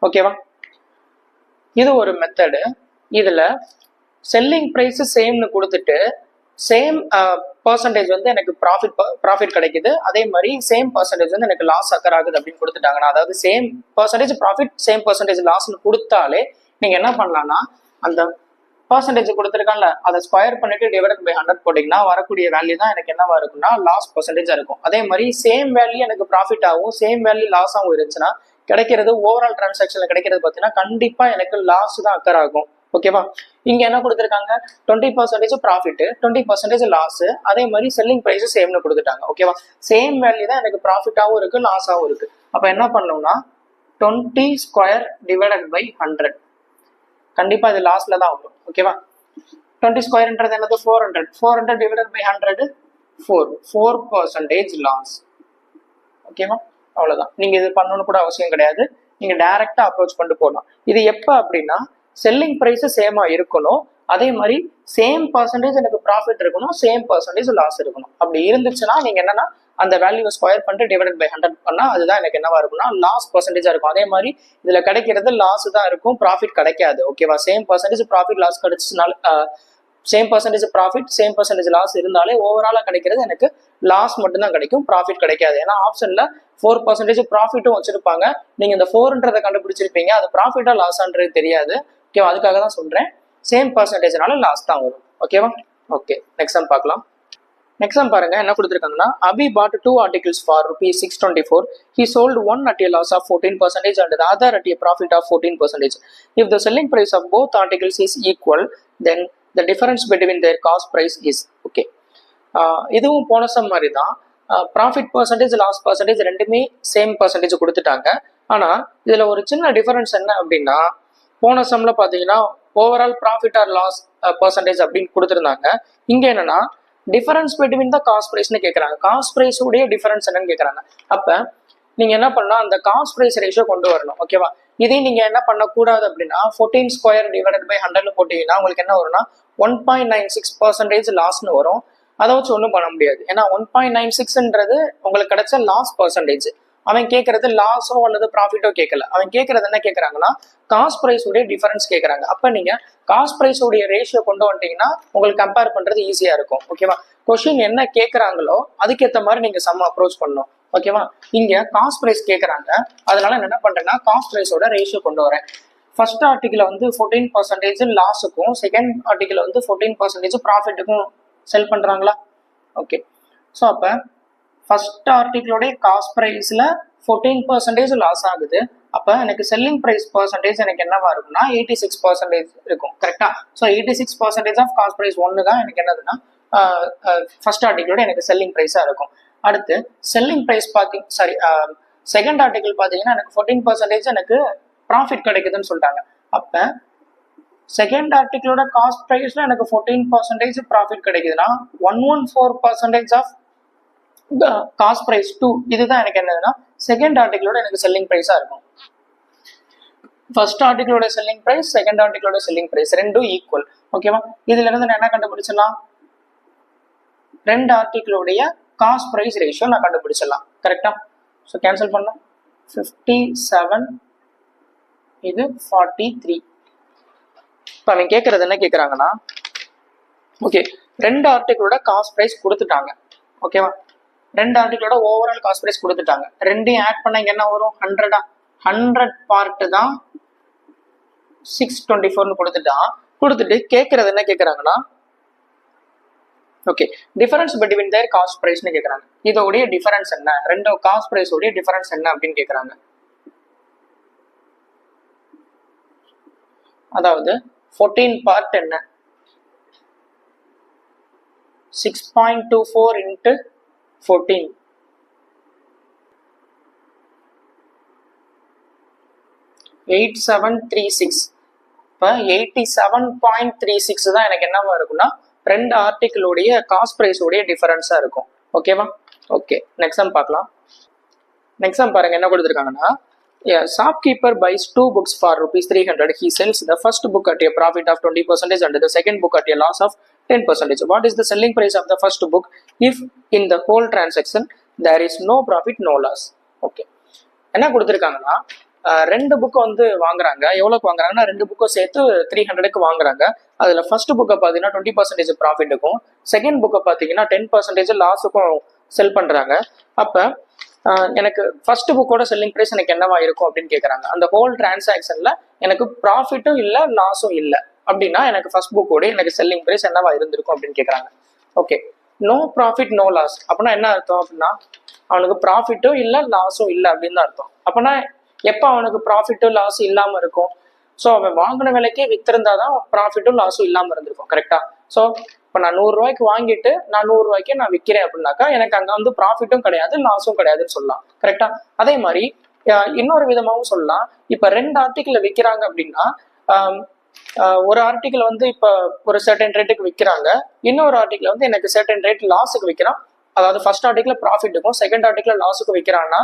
ஓகேவா. இது ஒரு மெத்தடு. இதுல செல்லிங் பிரைஸ் சேம்னு கொடுத்துட்டு சேம் பர்சன்டேஜ் வந்து எனக்கு ப்ராஃபிட் கிடைக்குது, அதே மாதிரி சேம் பர்சன்டேஜ் வந்து எனக்கு லாஸ் அக்கர் ஆகுது அப்படின்னு கொடுத்துட்டாங்கன்னா, அதாவது same percentage profit same percentage லாஸ்ன்னு கொடுத்தாலே நீங்க என்ன பண்ணலாம்னா அந்த பர்சன்டேஜ் கொடுத்துருக்காங்கல்ல அதை ஸ்கொயர் பண்ணிட்டு டிவைடட் பை 100 போட்டிங்கன்னா வரக்கூடிய வேல்யூ தான் எனக்கு என்னவா இருக்குன்னா லாஸ் பர்சன்டேஜா இருக்கும். அதே மாதிரி சேம் வேல்யூ எனக்கு ப்ராஃபிட் ஆகும் சேம் வேல்யூ லாஸ் ஆகும் இருந்துச்சுன்னா கிடைக்கிறது ஓவரால் டிரான்சாக்ஷன்ல கிடைக்கிறது பார்த்தீங்கன்னா கண்டிப்பா எனக்கு லாஸ் தான் அக்கர் ஆகும். ஓகேவா. இங்க என்ன கொடுத்துருக்காங்க, 20% ப்ராஃபிட் 20% லாஸ், அதே மாதிரி செல்லிங் பிரைஸ் சேம்னு கொடுத்துட்டாங்க. ஓகேவா. சேம் வேல்யூ தான் எனக்கு ப்ராஃபிட்டாகவும் இருக்கு லாஸாகவும் இருக்கு. அப்ப என்ன பண்ணணும்னா 20² டிவைடட் பை 100. கண்டிப்பா இது லாஸ்ல தான் வரும். ஓகேவா. 20² என்னது 400, 400 டிவைடட் பை 100 4% லாஸ். ஓகேவா. அவ்வளவுதான். நீங்க இது பண்ணணும்னு கூட அவசியம் கிடையாது. நீங்க டைரக்டா அப்ரோச் பண்ணிட்டு போகலாம். இது எப்ப அப்படின்னா செல்லிங் பிரைஸ் சேமா இருக்கணும், அதே மாதிரி சேம் பர்சன்டேஜ் எனக்கு ப்ராஃபிட் இருக்கணும், சேம் பர்சன்டேஜ் லாஸ் இருக்கணும். அப்படி இருந்துச்சுன்னா நீங்க என்னன்னா அந்த வேல்யூவை ஸ்கொயர் பண்ணிட்டு டிவைடட் பை 100 பண்ணா அதுதான் எனக்கு என்னவா இருக்கும்னா லாஸ் பர்சன்டேஜா இருக்கும். அதே மாதிரி இதுல கிடைக்கிறது லாஸ் தான் இருக்கும், ப்ராஃபிட் கிடைக்காது. ஓகேவா. சேம் பர்சன்டேஜ் ப்ராஃபிட் லாஸ் கிடைச்சதுனால same percentage profit same percentage loss இருந்தாலே ஓவராலா கிடைக்கிறது எனக்கு லாஸ் மட்டும்தான் கிடைக்கும், ப்ராஃபிட் கிடைக்காது. ஏன்னா ஆப்ஷன்ல 4% ப்ராஃபிட்டும் வச்சிருப்பாங்க. நீங்க இந்த 4ன்றதை கண்டுபிடிச்சிருப்பீங்க, அது ப்ராஃபிட்டா லாஸான்றது தெரியாது. ஓகேவா. அதுக்காக தான் சொல்றேன், சேம் பர்சன்டேஜ்னால லாஸ் தான் வரும். ஓகேவா. ஓகே, நெக்ஸ்ட் சம் பார்க்கலாம். நெக்ஸ்ட் சம் பாருங்க என்ன கொடுத்துருக்காங்கன்னா, அபி bought 2 articles for ₹624. He sold one at a loss of 14% and the other at a profit of 14%. If the selling price of both articles is equal, then the difference between their cost price is okay. இதுவும் போன some மாதிரி தான். Profit percentage loss percentage ரெண்டுமே same percentage கொடுத்துட்டாங்க. ஆனா இதுல ஒரு சின்ன டிஃபரன்ஸ் என்ன அப்படின்னா, போன சம்ல பாத்தீங்கன்னா overall profit or loss percentage அப்படின்னு கொடுத்துருந்தாங்க. இங்க என்னன்னா டிஃபரன்ஸ் பிட்வீன் த காஸ்ட் பிரைஸ்னு கேட்கறாங்க. காஸ்ட் பிரைஸ் உடைய டிஃபரன்ஸ் என்னன்னு கேட்கறாங்க. அப்ப நீங்க என்ன பண்ணலாம், அந்த காஸ்ட் பிரைஸ் ரேஷியோ கொண்டு வரணும். ஓகேவா. இதே நீங்க என்ன பண்ணக்கூடாது அப்படின்னா 14² டிவைடட் பை 100 போட்டீங்கன்னா உங்களுக்கு என்ன வரும்னா 1.96% லாஸ்ன்னு வரும். அதை வச்சு ஒன்றும் பண்ண முடியாது. ஏன்னா 1.96ன்றது உங்களுக்கு கிடைச்ச லாஸ் பர்சன்டேஜ். அவன் கேட்கறது லாஸோ அல்லது ப்ராஃபிட்டோ கேட்கல. அவன் கேட்கறது என்ன கேட்கறாங்கன்னா காஸ்ட் பிரைஸ் உடைய டிஃபரன்ஸ் கேட்கறாங்க. அப்ப நீங்க காஸ்ட் பிரைஸ் உடைய ரேஷியோ கொண்டு வந்துட்டீங்கன்னா உங்களுக்கு கம்பேர் பண்றது ஈஸியா இருக்கும். ஓகேவா. கொஸ்டின் என்ன கேட்கறாங்களோ அதுக்கேற்ற மாதிரி நீங்க சம் அப்ரோச் பண்ணணும். ஓகேவா. இங்க காஸ்ட் பிரைஸ் கேட்கறாங்க, அதனால நான் என்ன பண்றேன்னா காஸ்ட் பிரைஸோட ரேஷியோ கொண்டு வரேன். ஃபர்ஸ்ட் ஆர்டிகிள் வந்து 14% லாஸுக்கும், செகண்ட் ஆர்டிகிள் வந்து 14% ப்ராஃபிட்டுக்கும் செல் பண்றாங்களா. ஓகே. ஸோ அப்ப ஃபர்ஸ்ட் ஆர்டிகிளோடைய காஸ்ட் பிரைஸ்ல 14% லாஸ் ஆகுது. அப்ப எனக்கு செல்லிங் பிரைஸ் பர்சன்டேஜ் எனக்கு என்னவா இருக்கும்னா 86% இருக்கும். கரெக்டா. ஸோ 86% ஆஃப் காஸ்ட் பிரைஸ் 1 தான் எனக்கு என்னதுன்னா ஃபர்ஸ்ட் ஆர்டிகிளோட எனக்கு செல்லிங் பிரைஸா இருக்கும். அடுத்து செல்லிங் பிரைஸ் செகண்ட் ஆர்டிகிள் பாத்தீங்கன்னா எனக்கு 14% எனக்கு ப்ராஃபிட் கிடைக்குதுன்னு சொல்லிட்டாங்க. அப்ப செகண்ட் ஆர்டிகிளோட காஸ்ட் பிரைஸ்ல எனக்கு 14% ப்ராஃபிட் கிடைக்குதுன்னா 114% ஆஃப் காஸ்ட் பிரைஸ் 2 இதுதான் எனக்கு என்னதுன்னா செகண்ட் ஆர்டிகிளோட எனக்கு செல்லிங் பிரைஸா இருக்கும். ஃபர்ஸ்ட் ஆர்டிகிளோட செல்லிங் பிரைஸ், செகண்ட் ஆர்டிகிளோட செல்லிங் பிரைஸ் ரெண்டும் ஈக்குவல். ஓகேவா? இதுல இருந்து நான் என்ன கண்டுபிடிச்சிடலாம்? ரெண்டு ஆர்டிகிளோடைய காஸ்ட் பிரைஸ் ரேஷியோ நான் கண்டுபிடிச்சிடலாம். கரெக்டா? ஸோ கேன்சல் பண்ணலாம். 57 இது 43. இப்போ அவன் கேட்கறது என்ன கேட்குறாங்கன்னா, ஓகே ரெண்டு ஆர்டிகிளோட காஸ்ட் பிரைஸ் கொடுத்துட்டாங்க. ஓகேவா? ரெண்டு ஆர்டிகிளோட ஓவரால் காஸ்ட் பிரைஸ் கொடுத்துட்டாங்க. ரெண்டையும் ஆட் பண்ண இங்க என்ன வரும்? 100. 100 பார்ட் தான் 624 கொடுத்துட்டான். கொடுத்துட்டு கேட்கறது என்ன கேட்கறாங்கன்னா, ஓகே டிஃபரன்ஸ் பிட்வீன் தேர் காஸ்ட் பிரைஸ்னு கேட்கறாங்க. இதோடைய டிஃபரன்ஸ் என்ன, ரெண்டு காஸ்ட் பிரைஸ் உடைய டிஃபரன்ஸ் என்ன அப்படின்னு கேட்கறாங்க. அதாவது 14 பார்ட் என்ன, 6.24 into 14 8736. இப்போ 87.36 தான் எனக்கு என்னவா இருக்குன்னா ரெண்டு ஆர்டிகிளோடைய காஸ்ட் பிரைஸ் உடைய டிஃபரன்ஸா இருக்கும். ஓகேவா? ஓகே நெக்ஸ்ட் சம் பார்க்கலாம். நெக்ஸ்ட் சம் பாருங்க என்ன கொடுத்துருக்காங்கன்னா, a shopkeeper buys 2 books for ₹300. He sells the first book at a profit of 20% and the second book at a loss of 10%. What is the selling price of the first book if in the whole transaction there is no profit no loss? Okay என்ன கொடுத்துருக்காங்கன்னா, ரெண்டு book வந்து வாங்குறாங்க. எவ்வளோக்கு வாங்குறாங்கன்னா, ரெண்டு புக்கும் சேர்த்து 300க்கு வாங்குறாங்க. அதில் ஃபர்ஸ்ட் புக்கை பார்த்தீங்கன்னா 20% ப்ராஃபிட்டுக்கும், செகண்ட் புக்கை பார்த்தீங்கன்னா 10% லாஸுக்கும் செல் பண்ணுறாங்க. அப்போ எனக்கு ஃபர்ஸ்ட் புக்கோட செல்லிங் ப்ரைஸ் எனக்கு என்னவா இருக்கும் அப்படின்னு கேட்குறாங்க. அந்த ஹோல் டிரான்சாக்ஷனில் எனக்கு ப்ராஃபிட்டும் இல்லை லாஸும் இல்லை அப்படின்னா எனக்கு ஃபர்ஸ்ட் புக்கோட எனக்கு செல்லிங் ப்ரைஸ் என்னவா இருந்திருக்கும் அப்படின்னு கேட்குறாங்க. Okay no profit no loss அப்படின்னா என்ன அர்த்தம் அப்படின்னா, அவனுக்கு ப்ராஃபிட்டும் இல்லை லாஸும் இல்லை அப்படின்னு தான் அர்த்தம். அப்படின்னா எப்போ அவனுக்கு ப்ராஃபிட்டும் லாஸும் இல்லாமல் இருக்கும்? ஸோ அவன் வாங்கின விலைக்கே வித்திருந்தாதான் ப்ராஃபிட்டும் லாஸும் இல்லாமல் இருந்திருக்கும். கரெக்டா? ஸோ இப்போ நான் 100 ரூபாய்க்கு வாங்கிட்டு நான் 100 ரூபாய்க்கு நான் விற்கிறேன் அப்படின்னாக்கா எனக்கு அங்கே வந்து ப்ராஃபிட்டும் கிடையாது லாஸும் கிடையாதுன்னு சொல்லலாம். கரெக்டா? அதே மாதிரி இன்னொரு விதமாகவும் சொல்லலாம். இப்போ ரெண்டு ஆர்டிக்கிள் விற்கிறாங்க அப்படின்னா, ஒரு ஆர்டிக்கிள் வந்து இப்போ ஒரு சர்டன் ரேட்டுக்கு விற்கிறாங்க, இன்னொரு ஆர்டிக்கிள் வந்து எனக்கு சர்டன் ரேட் லாஸுக்கு விற்கிறான். அதாவது ஃபர்ஸ்ட் ஆர்டிக்கிள் ப்ராஃபிட்டுக்கும் செகண்ட் ஆர்டிக்கிள் லாஸுக்கும் விற்கிறான்னா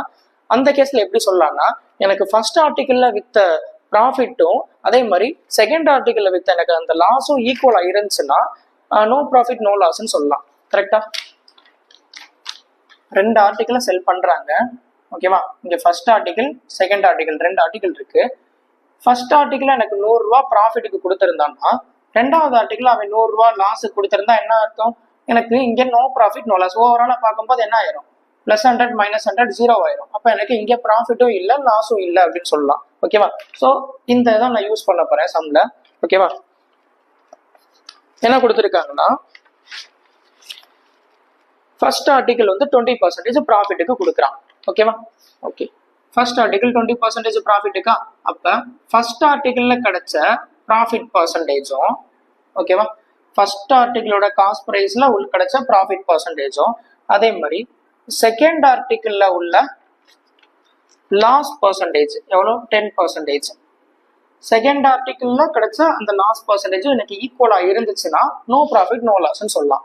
அந்த கேஸ்ல எப்படி சொல்லலாம்னா, எனக்கு ஃபர்ஸ்ட் ஆர்டிக்கிள்ல வித்த ப்ராஃபிட்டும் அதே மாதிரி செகண்ட் ஆர்டிக்கிள்ல வித்த எனக்கு அந்த லாஸும் ஈக்குவலா இருந்துச்சுன்னா நோ ப்ராஃபிட் நோ லாஸ்ன்னு சொல்லலாம். கரெக்டா? ரெண்டு ஆர்டிக்கிளை செல் பண்றாங்க. ஓகேவா? இங்க ஃபர்ஸ்ட் ஆர்டிக்கிள் செகண்ட் ஆர்டிக்கிள் ரெண்டு ஆர்டிக்கிள் இருக்கு. ஃபர்ஸ்ட் ஆர்டிக்கிள் எனக்கு 100 ரூபா ப்ராஃபிட்டுக்கு கொடுத்துருந்தான்னா, ரெண்டாவது ஆர்டிக்கிள் அவன் 100 ரூபா லாஸுக்கு கொடுத்துருந்தா என்ன அர்த்தம்? எனக்கு இங்க நோ ப்ராஃபிட் நோ லாஸ். ஓவராலா பார்க்கும்போது என்ன ஆயிரும்? +100 -100 0 ஆயிரும். அப்போ எனக்கு இங்கே ப்ராஃபிட்டும் இல்லை லாஸும் இல்லை அப்படின்னு சொல்லலாம். ஓகேவா? ஸோ இந்த இதை நான் யூஸ் பண்ண போறேன் சம்ல. ஓகேவா? என்ன கொடுத்துருக்காங்கன்னா, ஃபர்ஸ்ட் ஆர்டிகிள் வந்து 20% ப்ராஃபிட்டுக்கு கொடுக்குறான். ஓகேவா? Okay first article 20% ப்ராஃபிட்டுக்கா? அப்போ ஃபர்ஸ்ட் ஆர்டிகிள்ல கிடைச்ச ப்ராஃபிட் பர்சன்டேஜும், ஓகேவா, ஃபர்ஸ்ட் ஆர்டிகிளோட காஸ்ட் ப்ரைஸ்ல கிடைச்ச ப்ராஃபிட் பர்சன்டேஜும், அதே மாதிரி செகண்ட் ஆர்டிகிள்ல உள்ள லாஸ் பர்சன்டேஜ் எவ்வளோ 10%. செகண்ட் ஆர்டிகிள்ல கிடைச்ச அந்த லாஸ் பர்சன்டேஜ் எனக்கு ஈக்குவலா இருந்துச்சுன்னா நோ ப்ராஃபிட் நோ லாஸ்ன்னு சொல்லலாம்.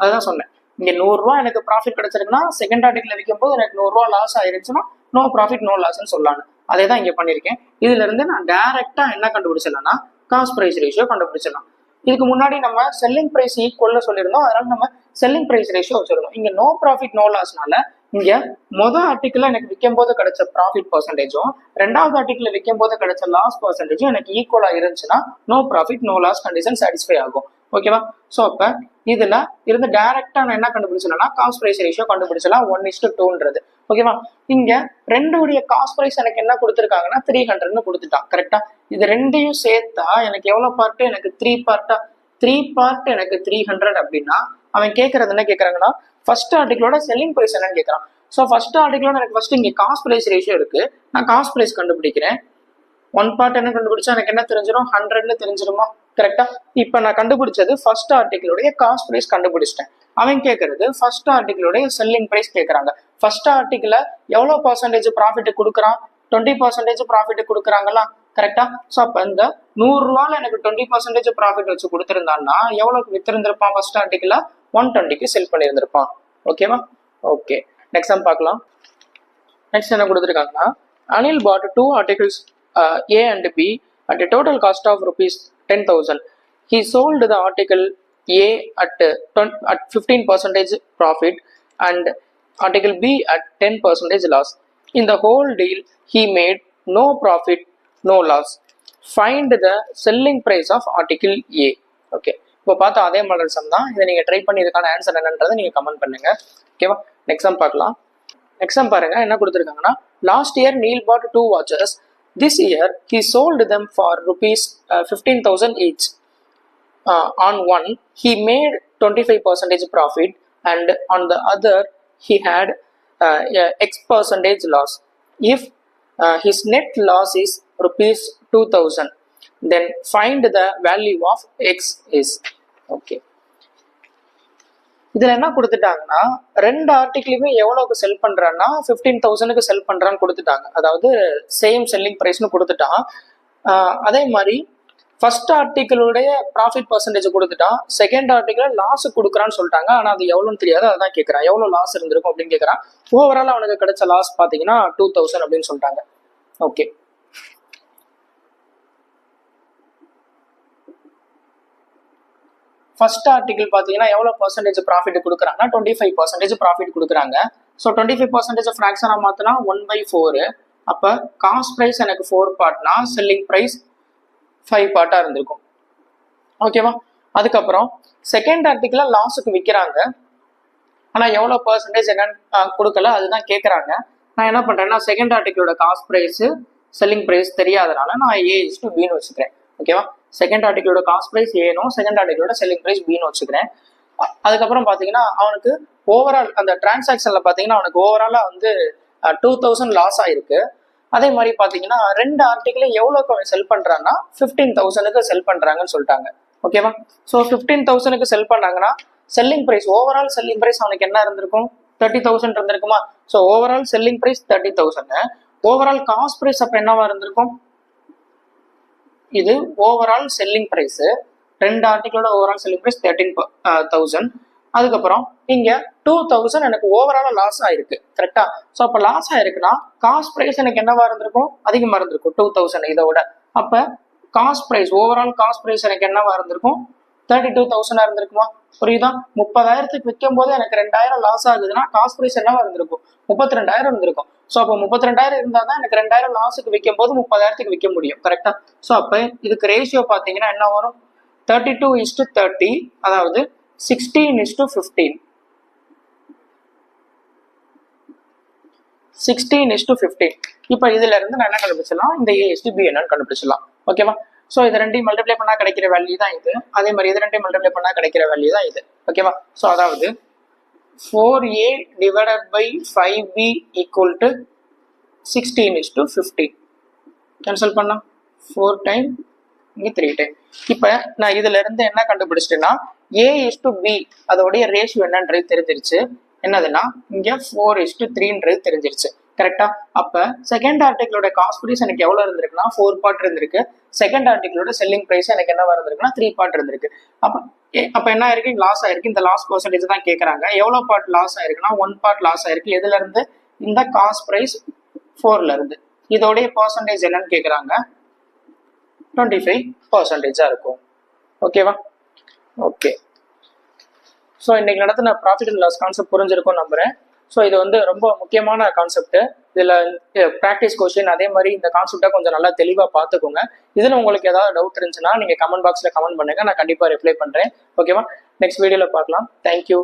அதுதான் சொன்னேன். இங்க 100 ரூபா எனக்கு ப்ராஃபிட் கிடைச்சிருக்குன்னா செகண்ட் ஆர்டிகிள் விற்கும் போது எனக்கு 100 ரூபா லாஸ் ஆயிருச்சுன்னா நோ ப்ராஃபிட் நோ லாஸ்ன்னு சொல்லலாம். அதே தான் இங்க பண்ணியிருக்கேன். இதுல இருந்து நான் டைரக்டா என்ன கண்டுபிடிச்சிடலாம்னா காஸ்ட் பிரைஸ் ரேஷியோ கண்டுபிடிச்சிடலாம். இதுக்கு முன்னாடி நம்ம செல்லிங் பிரைஸ் ஈக்குவல்ல சொல்லியிருந்தோம். அதனால நம்ம செல்லிங் பிரைஸ் ரேஷியோ வச்சிருந்தோம். இங்க நோ ப்ராஃபிட் நோ லாஸ்னால இங்க மொதல் ஆர்டிகிள் எனக்கு விற்கும் போது கிடைச்ச ப்ராஃபிட் பர்சன்டேஜும் ரெண்டாவது ஆர்டிகிள் விற்கும் போது கிடைச்ச லாஸ் பர்சன்டேஜும் எனக்கு ஈக்குவலா இருந்துச்சுன்னா no profit no loss condition satisfy ஆகும். ஓகேவா? ஸோ அப்போ இதுல இருந்து டைரக்டா நான் என்ன கண்டுபிடிச்சலாம்னா காஸ்ட் பிரைஸ் ரேஷியோ கண்டுபிடிச்சலாம் 1:2. ஓகேவா? இங்க ரெண்டுடைய காஸ்ட் பிரைஸ் எனக்கு என்ன கொடுத்துருக்காங்கன்னா 300ன்னு கொடுத்துட்டான். கரெக்டா? இது ரெண்டையும் சேர்த்தா எனக்கு எவ்வளவு பார்ட்? எனக்கு 3 பார்ட்டா? 3 பார்ட் எனக்கு 300 அப்படின்னா அவன் கேட்கறது என்ன கேட்கறாங்கன்னா ஃபர்ஸ்ட் ஆர்டிகிளோட செல்லிங் பிரைஸ் என்னன்னு கேட்கறான். ஸோ ஃபர்ஸ்ட் ஆர்டிகிளோட எனக்கு ஃபர்ஸ்ட் இங்கே காஸ்ட் பிரைஸ் ரேஷியோ இருக்கு. நான் காஸ்ட் பிரைஸ் கண்டுபிடிக்கிறேன். 1 பார்ட் என்ன கண்டுபிடிச்சா எனக்கு என்ன தெரிஞ்சிடும்? 100ன்னு தெரிஞ்சிருமா? கரெக்டா? இப்போ நான் கண்டுபிடிச்சது ஃபர்ஸ்ட் ஆர்டிகிளோடைய காஸ்ட் பிரைஸ் கண்டுபிடிச்சிட்டேன். அவன் கேட்கறது ஃபர்ஸ்ட் ஆர்டிகிளோடைய செல்லிங் பிரைஸ் கேட்கறாங்க. ஃபர்ஸ்ட் ஆர்டிகிள எவ்வளோ பர்சன்டேஜ் ப்ராஃபிட் கொடுக்குறான்? 20% ப்ராஃபிட் கொடுக்குறாங்களா? கரெக்டா? ஸோ அப்போ இந்த 100 ரூபால எனக்கு 20% ப்ராஃபிட் வச்சு கொடுத்துருந்தான்னா எவ்வளோக்கு வித்திருந்திருப்பான்? ஃபர்ஸ்ட் ஆர்டிகிள 120க்கு செல் பண்ணியிருந்திருப்பான். ஓகேவா? ஓகே நெக்ஸ்ட் சம் பார்க்கலாம். நெக்ஸ்ட் என்ன கொடுத்துருக்காங்கன்னா, Anil bought 2 articles A and B at a total cost of rupees 10,000. He sold the article A at 15% profit and article B at 10% loss. In the whole deal, he made no profit, no loss. Find the selling price of article A. Okay. இப்போ பார்த்தா அதே model some தான். இதை நீங்கள் try பண்ணி இதுக்கான answer என்னன்றதை நீங்கள் கமெண்ட் பண்ணுங்க. ஓகேவா? நெக்ஸ்ட் சம் பார்க்கலாம். நெக்ஸ்ட் சம் பாருங்க என்ன கொடுத்துருக்காங்கன்னா, last year Neil bought 2 watches. This year he sold them for rupees 15,000 each. On one he made 25% profit and on the other he had X% loss. If his net loss is rupees 2,000, then find the value of X is. Okay. இதுல என்ன கொடுத்துட்டாங்கன்னா, ரெண்டு ஆர்டிகிளுமே எவ்வளவுக்கு செல் பண்றான்னா 15,000க்கு செல் பண்றான்னு கொடுத்துட்டாங்க. அதாவது same selling பிரைஸ்னு கொடுத்துட்டான். அதே மாதிரி ஃபர்ஸ்ட் ஆர்டிகிளுடைய ப்ராஃபிட் பர்சன்டேஜ் கொடுத்துட்டான், செகண்ட் ஆர்டிகிள் லாஸ் கொடுக்குறான்னு சொல்லிட்டாங்க. ஆனா அது எவ்வளோன்னு தெரியாது, அதான் கேட்கறான். எவ்வளவு லாஸ் இருந்திருக்கும் அப்படின்னு கேட்கறான். ஓவரால் அவனுக்கு கிடைச்ச லாஸ் பாத்தீங்கன்னா 2,000 அப்படின்னு சொல்லிட்டாங்க. ஓகே. ஃபர்ஸ்ட் ஆர்டிகிள் பார்த்தீங்கன்னா எவ்வளோ பர்சன்டேஜ் ப்ராஃபிட் கொடுக்குறாங்கன்னா 25% ப்ராஃபிட் கொடுக்குறாங்க. ஸோ 25% ஃப்ராக்ஷனாக மாற்றினா 1/4. அப்போ காஸ்ட் ப்ரைஸ் எனக்கு 4 பார்ட்னா செல்லிங் ப்ரைஸ் 5 பார்ட்டாக இருந்திருக்கும். ஓகேவா? அதுக்கப்புறம் செகண்ட் ஆர்டிகிளில் லாஸுக்கு விற்கிறாங்க. ஆனால் எவ்வளோ பர்சன்டேஜ் என்னன்னு கொடுக்கல, அதுதான் கேட்குறாங்க. நான் என்ன பண்ணுறேன்னா, செகண்ட் ஆர்டிகிளோட காஸ்ட் ப்ரைஸு செல்லிங் ப்ரைஸ் தெரியாதனால நான் A/Bன்னு வச்சுக்கிறேன். ஓகேவா? செகண்ட் ஆர்டிகிளோட காஸ்ட் ப்ரைஸ் ஏனும், செகண்ட் ஆர்டிகிளோட செல்லிங் ப்ரைஸ் பின்னு வச்சுக்கிறேன். அதுக்கப்புறம் பார்த்தீங்கன்னா அவனுக்கு ஓவரால் அந்த டிரான்சாக்ஷனில் பார்த்தீங்கன்னா அவனுக்கு ஓவராலாக வந்து 2,000 லாஸ் ஆயிருக்கு. அதே மாதிரி பார்த்தீங்கன்னா ரெண்டு ஆர்டிகிளும் எவ்வளோக்கு அவன் செல் பண்ணுறான்னா 15,000க்கு செல் பண்ணுறாங்கன்னு சொல்லிட்டாங்க. ஓகேவா? ஸோ 15,000க்கு செல் பண்ணாங்கன்னா selling price overall selling price அவனுக்கு என்ன இருந்திருக்கும்? 30,000 இருந்திருக்குமா? So overall selling price 30,000. Overall cost price அப்போ என்னவா இருந்திருக்கும்? இது ஓவரால் செல்லிங் ப்ரைஸ், ரெண்டு ஆர்டிகிளோட ஓவரால் செல்லிங் ப்ரைஸ் 13,000. அதுக்கப்புறம் இங்க 2,000 எனக்கு ஓவராலா லாஸ் ஆயிருக்கு. கரெக்டா? ஸோ அப்போ லாஸ் ஆயிருக்குன்னா காஸ்ட் ப்ரைஸ் எனக்கு என்னவா இருந்திருக்கும்? அதிகமா இருந்திருக்கும் 2,000 இதோட. அப்ப cost price overall cost price எனக்கு என்னவா இருந்திருக்கும்? 32,000 இருந்திருக்குமா? புரியுதா? 30,000க்கு விற்கும் போது எனக்கு 2,000 லாஸ் ஆகுதுன்னா காஸ்ட் ப்ரைஸ் என்னவா இருந்திருக்கும்? 32,000 இருந்திருக்கும். ஸோ அப்போ 32,000 இருந்தால் தான் எனக்கு 2,000 லாஸுக்கு விற்கும் போது 30,000க்கு விற்க முடியும். கரெக்டா? ஸோ அப்போ இதுக்கு ரேஷியோ பார்த்தீங்கன்னா என்ன வரும்? 32:30, அதாவது 16:15. 16:15. இப்போ இதுல இருந்து நான் என்ன கண்டுபிடிச்சலாம்? இந்த A/B என்னன்னு கண்டுபிடிச்சலாம். ஓகேவா? ஸோ இது ரெண்டையும் மல்டிப்ளை பண்ணா கிடைக்கிற வேல்யூ தான் இது. அதே மாதிரி இது ரெண்டையும் மல்டிப்ளை பண்ணா கிடைக்கிற வேல்யூ தான் இது. ஓகேவா? ஸோ அதாவது 4A divided by 5B equal to 16:15. Cancel பண்ணா 4 டைம், இங்கே 3 டைம். இப்போ நான் இதுல இருந்து என்ன கண்டுபிடிச்சிட்டேன்னா A/B அதோடைய ரேஷியோ என்னன்றது தெரிஞ்சிருச்சு. என்னதுன்னா இங்க 4:3ன்றது தெரிஞ்சிருச்சு. கரெக்டா? அப்ப செகண்ட் ஆர்டிகிளோட காஸ்ட் ப்ரைஸ் எனக்கு எவ்வளவு இருந்திருக்குன்னா 4 பார்ட் இருந்திருக்கு. செகண்ட் ஆர்டிகிளோட செல்லிங் ப்ரைஸ் எனக்கு என்ன இருந்திருக்குன்னா 3 பார்ட் இருந்திருக்கு. அப்ப என்ன ஆயிருக்கு? லாஸ் ஆயிருக்கு. இந்த லாஸ் பர்சன்டேஜ் தான் கேட்கறாங்க. எவ்வளவு பார்ட் லாஸ் ஆயிருக்குன்னா 1 பார்ட் லாஸ் ஆயிருக்கு. எதுல இருந்து? இந்த காஸ்ட் ப்ரைஸ் 4ல இருந்து. இதோடைய பர்சன்டேஜ் என்னன்னு கேட்கறாங்க. 25% இருக்கும். ஓகேவா? ஓகே. ஸோ இன்னைக்கு நடத்தின ப்ராஃபிட் அண்ட் லாஸ் கான்செப்ட் புரிஞ்சிருக்கும் நம்புறேன். ஸோ இது வந்து ரொம்ப முக்கியமான கான்செப்ட். இதில் ப்ராக்டிஸ் கொஸ்டின், அதே மாதிரி இந்த கான்செப்டை கொஞ்சம் நல்லா தெளிவாக பார்த்துக்கோங்க. இதில் உங்களுக்கு ஏதாவது டவுட் இருந்துச்சுன்னா நீங்கள் கமெண்ட் பாக்ஸில் கமெண்ட் பண்ணுங்க, நான் கண்டிப்பாக ரிப்ளை பண்ணுறேன். ஓகேவா? நெக்ஸ்ட் வீடியோவில் பார்க்கலாம். தேங்க்யூ.